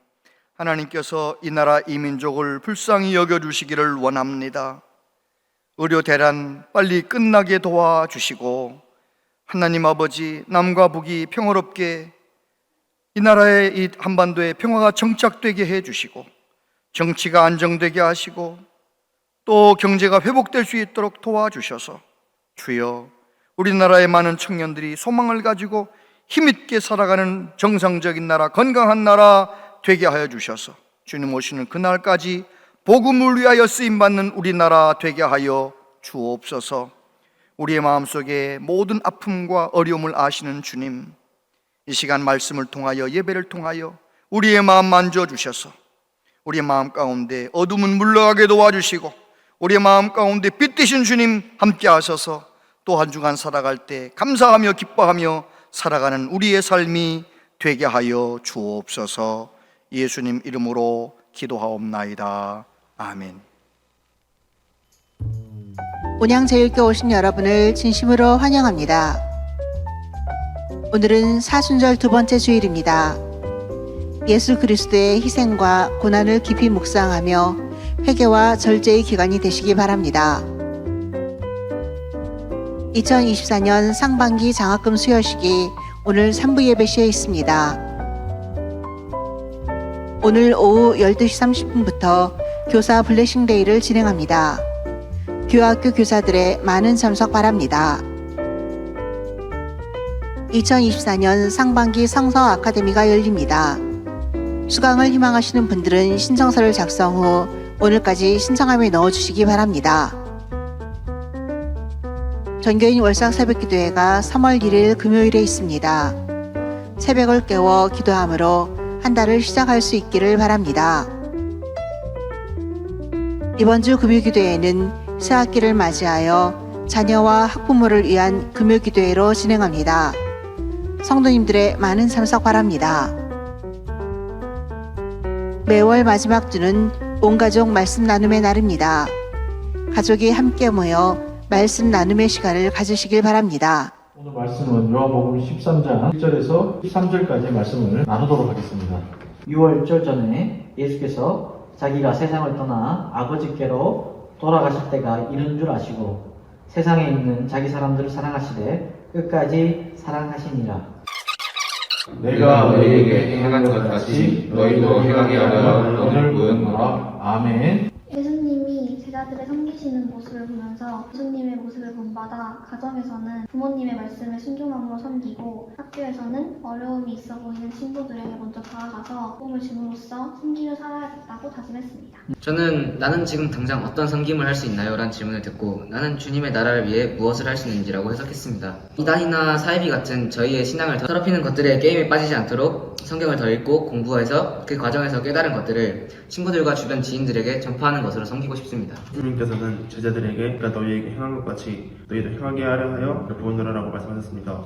하나님께서 이 나라 이 민족을 불쌍히 여겨주시기를 원합니다. 의료 대란 빨리 끝나게 도와주시고 하나님 아버지 남과 북이 평화롭게 이 나라의 이 한반도에 평화가 정착되게 해주시고 정치가 안정되게 하시고 또 경제가 회복될 수 있도록 도와주셔서 주여 우리나라의 많은 청년들이 소망을 가지고 힘있게 살아가는 정상적인 나라, 건강한 나라 되게 하여 주셔서 주님 오시는 그날까지 복음을 위하여 쓰임받는 우리나라 되게 하여 주옵소서. 우리의 마음속에 모든 아픔과 어려움을 아시는 주님, 이 시간 말씀을 통하여 예배를 통하여 우리의 마음 만져주셔서 우리의 마음 가운데 어둠은 물러가게 도와주시고 우리의 마음 가운데 빛 되신 주님 함께 하셔서 또 한 주간 살아갈 때 감사하며 기뻐하며 살아가는 우리의 삶이 되게 하여 주옵소서. 예수님 이름으로 기도하옵나이다. 아멘.
온양제일교 오신 여러분을 진심으로 환영합니다. 오늘은 사순절 두 번째 주일입니다. 예수 그리스도의 희생과 고난을 깊이 묵상하며 회개와 절제의 기간이 되시기 바랍니다. 2024년 상반기 장학금 수여식이 오늘 3부 예배 시에 있습니다. 오늘 오후 12시 30분부터 교사 블레싱데이를 진행합니다. 교학교 교사들의 많은 참석 바랍니다. 2024년 상반기 성서 아카데미가 열립니다. 수강을 희망하시는 분들은 신청서를 작성 후 오늘까지 신청함에 넣어주시기 바랍니다. 전교인 월삭 새벽기도회가 3월 1일 금요일에 있습니다. 새벽을 깨워 기도함으로 한 달을 시작할 수 있기를 바랍니다. 이번 주 금요기도회는 새학기를 맞이하여 자녀와 학부모를 위한 금요기도회로 진행합니다. 성도님들의 많은 참석 바랍니다. 매월 마지막 주는 온가족 말씀 나눔의 날입니다. 가족이 함께 모여 말씀 나눔의 시간을 가지시길 바랍니다.
오늘 말씀은 요한복음 13장 1절에서 13절까지의 말씀을 나누도록 하겠습니다.
6월 1절 전에 예수께서 자기가 세상을 떠나 아버지께로 돌아가실 때가 이른 줄 아시고 세상에 있는 자기 사람들을 사랑하시되 끝까지 사랑하시니라.
내가 너희에게 행한 것 같이 너희도 행하게 하려 너를 구했노라. 아멘.
예수님이 제자들을 섬기시는 모습을 보면서 예수님의 모습을 본받아 가정에서는 부모님의 말씀에 순종함으로 섬기고 학교에서는 어려움이 있어 보이는 친구들에게 먼저 다가가서 꿈을 줌으로써 섬기며 살아야겠다고 다짐했습니다.
저는 나는 지금 당장 어떤 섬김을 할 수 있나요? 라는 질문을 듣고 나는 주님의 나라를 위해 무엇을 할 수 있는지라고 해석했습니다. 이단이나 사이비 같은 저희의 신앙을 더럽히는 것들에 게임에 빠지지 않도록 성경을 더 읽고 공부해서 그 과정에서 깨달은 것들을 친구들과 주변 지인들에게 전파하는 것으로 섬기고 싶습니다.
주님께서는 제자들에게 내가 너희에게 행한 것 같이 너희도 행하게 하려 하여 보느라라고 말씀하셨습니다.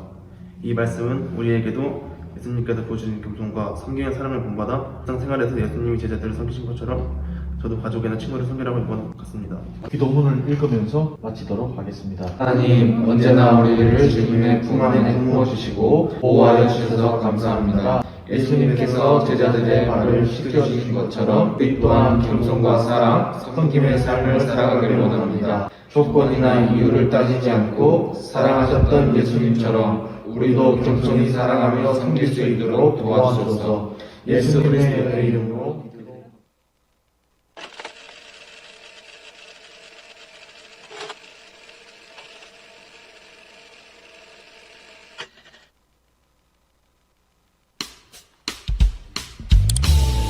이 말씀은 우리에게도 예수님께서 보여주신 겸손과 섬기는 사랑을 본받아 일상생활에서 예수님이 제자들을 섬기신 것처럼 저도 가족이나 친구를 섬기라고 읽은 것 같습니다.
기도문을 읽으면서 마치도록 하겠습니다.
하나님, 언제나 우리를 주님의 품 안에 품어주시고 보호하여 주셔서 감사합니다. 예수님께서 제자들의 발을 씻겨주신 것처럼 우리 또한 겸손과 사랑, 섬김의 삶을 살아가기를 원합니다. 조건이나 이유를 따지지 않고 사랑하셨던 예수님처럼 우리도 겸손히 사랑하며 섬길 수 있도록 도와주소서. 예수 그리스도의 이름으로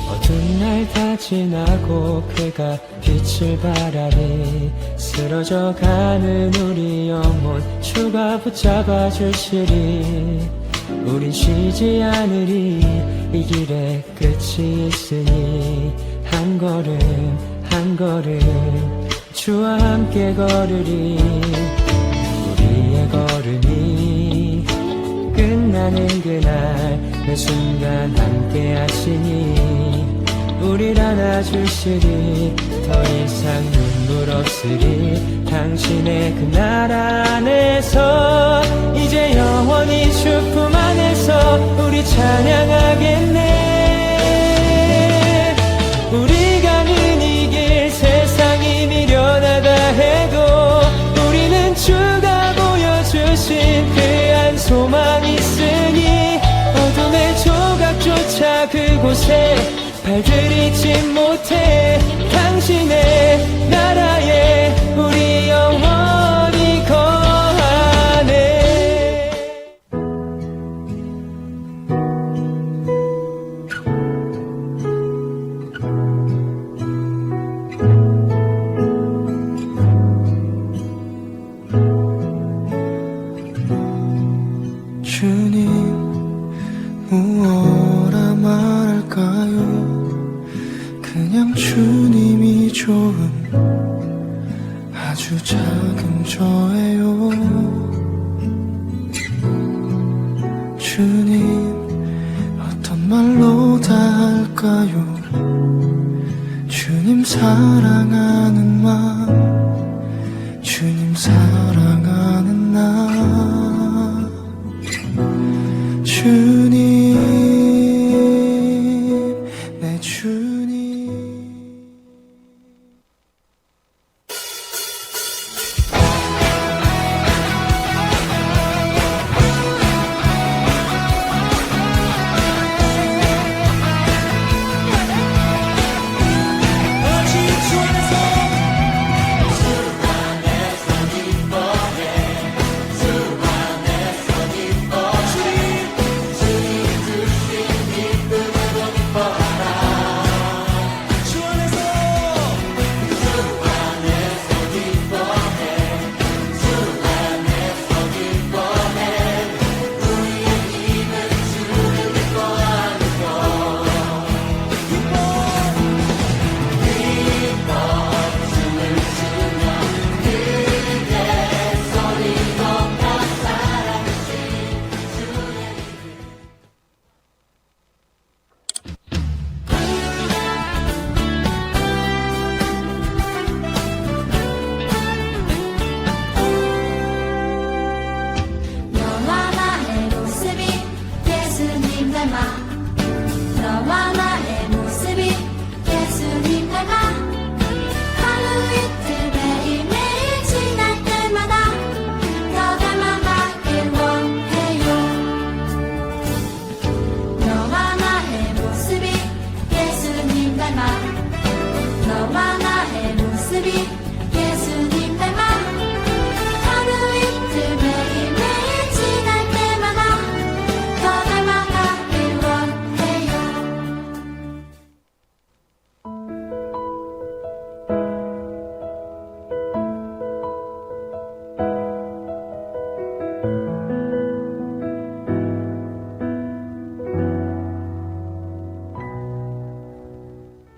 어두운 날 다 지나고 그가 빛을 바라니 쓰러져가는 우리 영혼 주가 붙잡아 주시리. 우린 쉬지 않으리. 이 길에 끝이 있으니 한 걸음 한 걸음 주와 함께 걸으리. 우리의 걸음이 끝나는 그날 매 순간 함께 하시니 우릴 안아주시리. 더 이상 눈물 없으리. 당신의 그 나라 안에서 이제 영원히 주품 안에서 우리 찬양하겠네. 우리가 가는 이 길 세상이 미련하다 해도 우리는 주가 보여주신 그 한 소망 있으니 어둠의 조각조차 그곳에 발들이지 못해. 당신의 나라에 우리 영원히 거하네.
주님, 무엇라 말할까요? 그냥 주님이 좋은 아주 작은 저예요. 주님, 어떤 말로 다 할까요? 주님 사랑하는 마음, 주님 사랑하는 나. 주님, 내 주님.
주님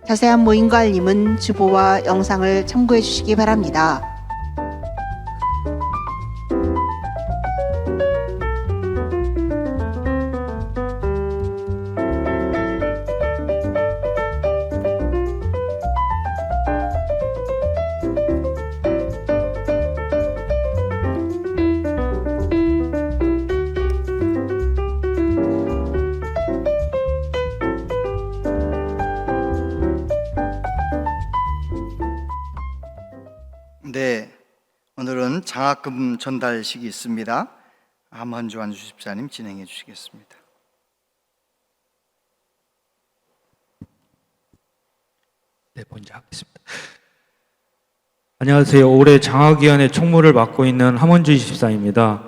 자세한 모임과 알림은 주보와 영상을 참고해 주시기 바랍니다.
네, 오늘은 장학금 전달식이 있습니다. 함헌주 안수집사님 진행해 주시겠습니다.
네, 먼저 하겠습니다. 안녕하세요. 올해 장학위원회 총무를 맡고 있는 함헌주 집사입니다.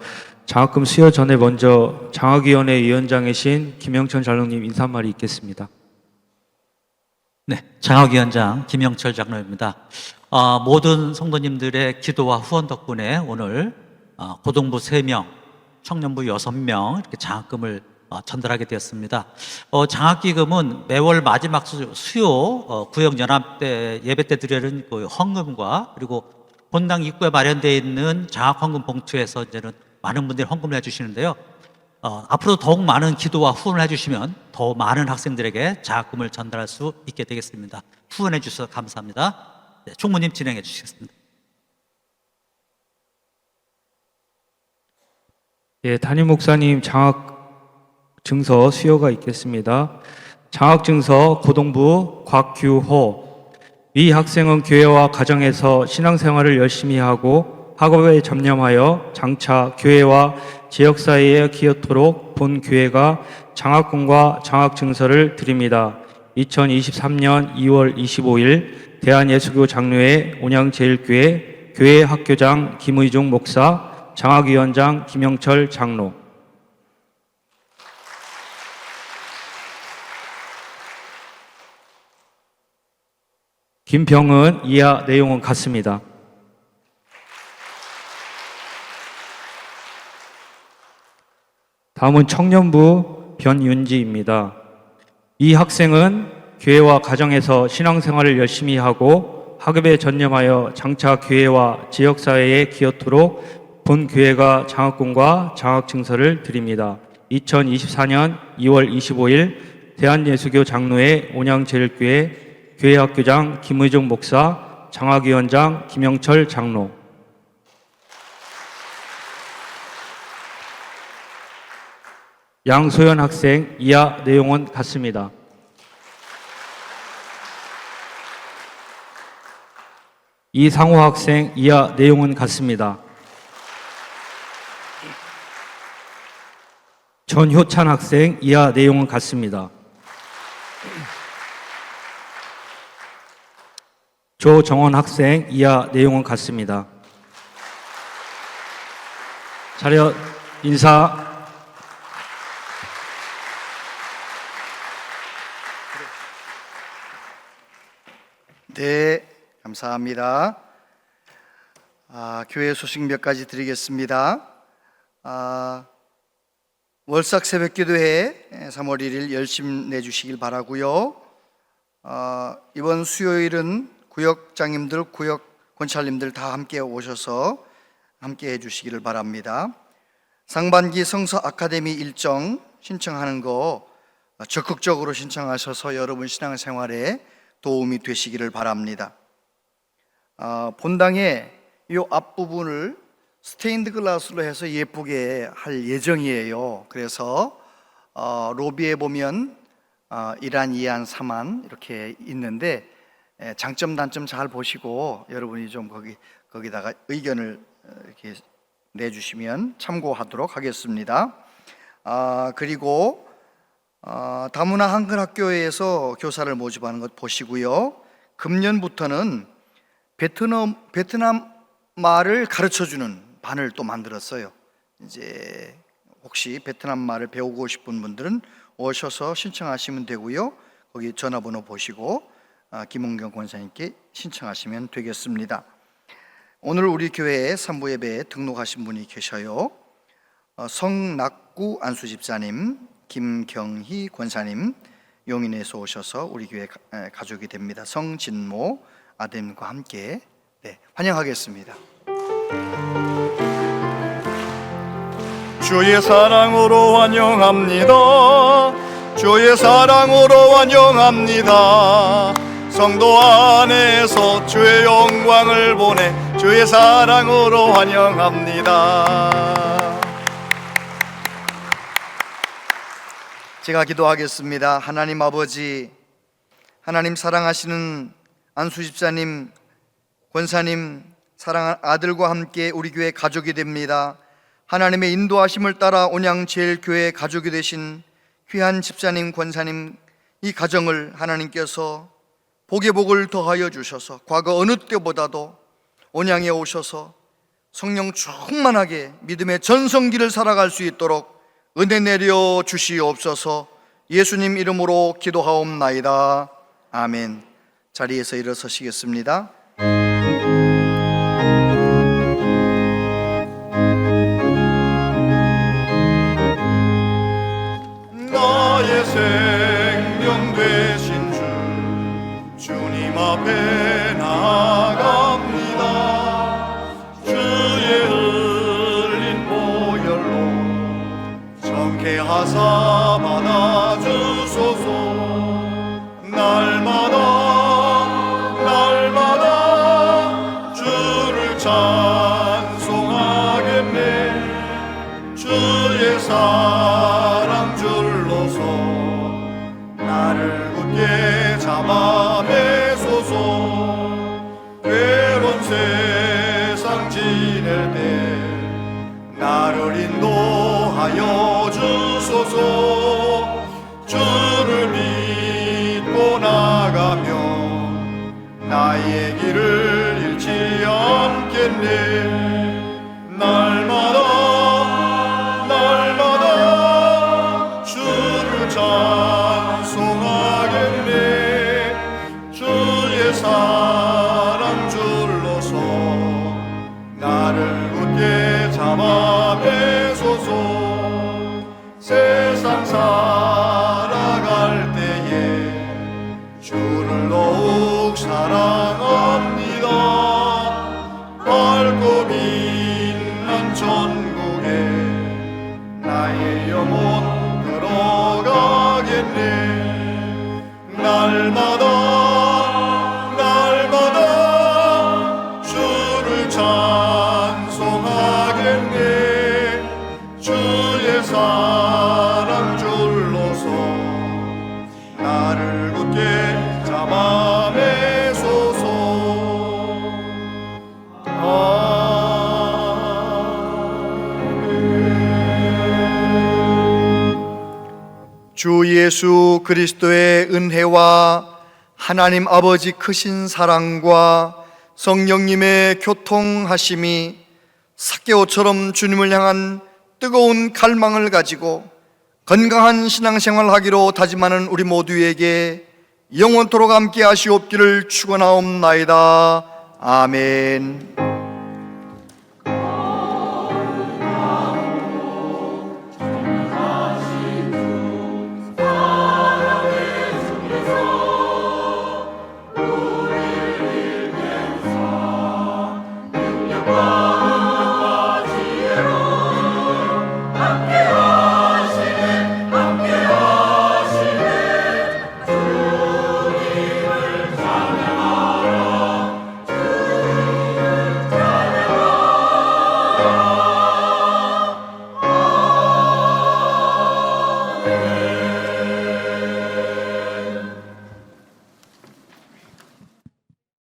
장학금 수여 전에 먼저 장학위원회 위원장이신 김영철 장로님 인사 말이 있겠습니다.
네, 장학위원장 김영철 장로입니다. 모든 성도님들의 기도와 후원 덕분에 오늘 고등부 3명, 청년부 6명 이렇게 장학금을 전달하게 되었습니다. 장학기금은 매월 마지막 수요 구역연합 때 예배 때 드리는 그 헌금과 그리고 본당 입구에 마련되어 있는 장학헌금 봉투에서 이제는 많은 분들이 헌금을 해주시는데요. 앞으로 더욱 많은 기도와 후원을 해주시면 더 많은 학생들에게 장학금을 전달할 수 있게 되겠습니다. 후원해 주셔서 감사합니다. 네, 총무님 진행해 주시겠습니다.
예, 담임 목사님 장학 증서 수여가 있겠습니다. 장학 증서 고등부 곽규호. 위 학생은 교회와 가정에서 신앙생활을 열심히 하고 학업에 전념하여 장차 교회와 지역사회에 기여토록 본 교회가 장학금과 장학 증서를 드립니다. 2023년 2월 25일 대한예수교 장로회 온양제일교회 교회 학교장 김의중 목사, 장학위원장 김영철 장로. 김병은 이하 내용은 같습니다. 다음은 청년부 변윤지입니다. 이 학생은 교회와 가정에서 신앙생활을 열심히 하고 학업에 전념하여 장차 교회와 지역사회에 기여토록 본 교회가 장학금과 장학증서를 드립니다. 2024년 2월 25일 대한예수교 장로회 온양제일교회 교회학교장 김의종 목사, 장학위원장 김영철 장로. 양소연 학생 이하 내용은 같습니다. 이상호 학생 이하 내용은 같습니다. 전효찬 학생 이하 내용은 같습니다. 조정원 학생 이하 내용은 같습니다. 차렷 인사.
네, 감사합니다. 교회 소식 몇 가지 드리겠습니다. 월삭 새벽기도회 3월 1일 열심 내주시길 바라고요. 이번 수요일은 구역장님들, 구역 권찰님들 다 함께 오셔서 함께 해주시기를 바랍니다. 상반기 성서 아카데미 일정 신청하는 거 적극적으로 신청하셔서 여러분 신앙생활에 도움이 되시기를 바랍니다. 본당에 이 앞부분을 스테인드 글라스로 해서 예쁘게 할 예정이에요. 그래서 로비에 보면 1안, 2안, 3안 이렇게 있는데 장점 단점 잘 보시고 여러분이 좀 거기다가 의견을 이렇게 내주시면 참고하도록 하겠습니다. 그리고 다문화 한글학교에서 교사를 모집하는 것 보시고요. 금년부터는 베트남 말을 가르쳐주는 반을 또 만들었어요. 이제 혹시 베트남 말을 배우고 싶은 분들은 오셔서 신청하시면 되고요. 거기 전화번호 보시고 김홍경 권사님께 신청하시면 되겠습니다. 오늘 우리 교회에 산부 예배에 등록하신 분이 계셔요. 성낙구 안수집사님, 김경희 권사님, 용인에서 오셔서 우리 교회 가족이 됩니다. 성진모 아드님과 함께 환영하겠습니다.
주의 사랑으로 환영합니다. 주의 사랑으로 환영합니다. 성도 안에서 주의 영광을 보내 주의 사랑으로 환영합니다.
제가 기도하겠습니다. 하나님 아버지, 하나님 사랑하시는 안수 집사님, 권사님, 사랑하는 아들과 함께 우리 교회 가족이 됩니다. 하나님의 인도하심을 따라 온양제일교회 가족이 되신 귀한 집사님, 권사님, 이 가정을 하나님께서 복의 복을 더하여 주셔서 과거 어느 때보다도 온양에 오셔서 성령 충만하게 믿음의 전성기를 살아갈 수 있도록 은혜 내려 주시옵소서. 예수님 이름으로 기도하옵나이다. 아멘. 자리에서 일어서시겠습니다.
나의 생명 되신 주 주님 앞에 나아갑니다. 주의 흘린 보혈로 정케 하사 받아주소서. 날마다 주를 찬송하겠네. 주의 사랑 줄로서 나를 굳게 잡아매소서. 외로운 세상 지낼 때 나를 인도하여 주소서. 주를 믿고 나가면 나의 길을 잃지 않겠네. 날마다 주를 찬송하겠네. 주의 사랑 줄로서 나를 굳게 잡아매소서. 세상 살아갈 때에 주를 더욱 사랑합니다. 밝고 빛난 천국에 나의 영혼 들어가겠네. 날마다 주를 찬송하겠네. 주의 사랑 줄로서 나를 굳게 잡아매소서.
주 예수 그리스도의 은혜와 하나님 아버지 크신 사랑과 성령님의 교통하심이 삭개오처럼 주님을 향한 뜨거운 갈망을 가지고 건강한 신앙생활 하기로 다짐하는 우리 모두에게 영원토록 함께 하시옵기를 축원하옵나이다. 아멘.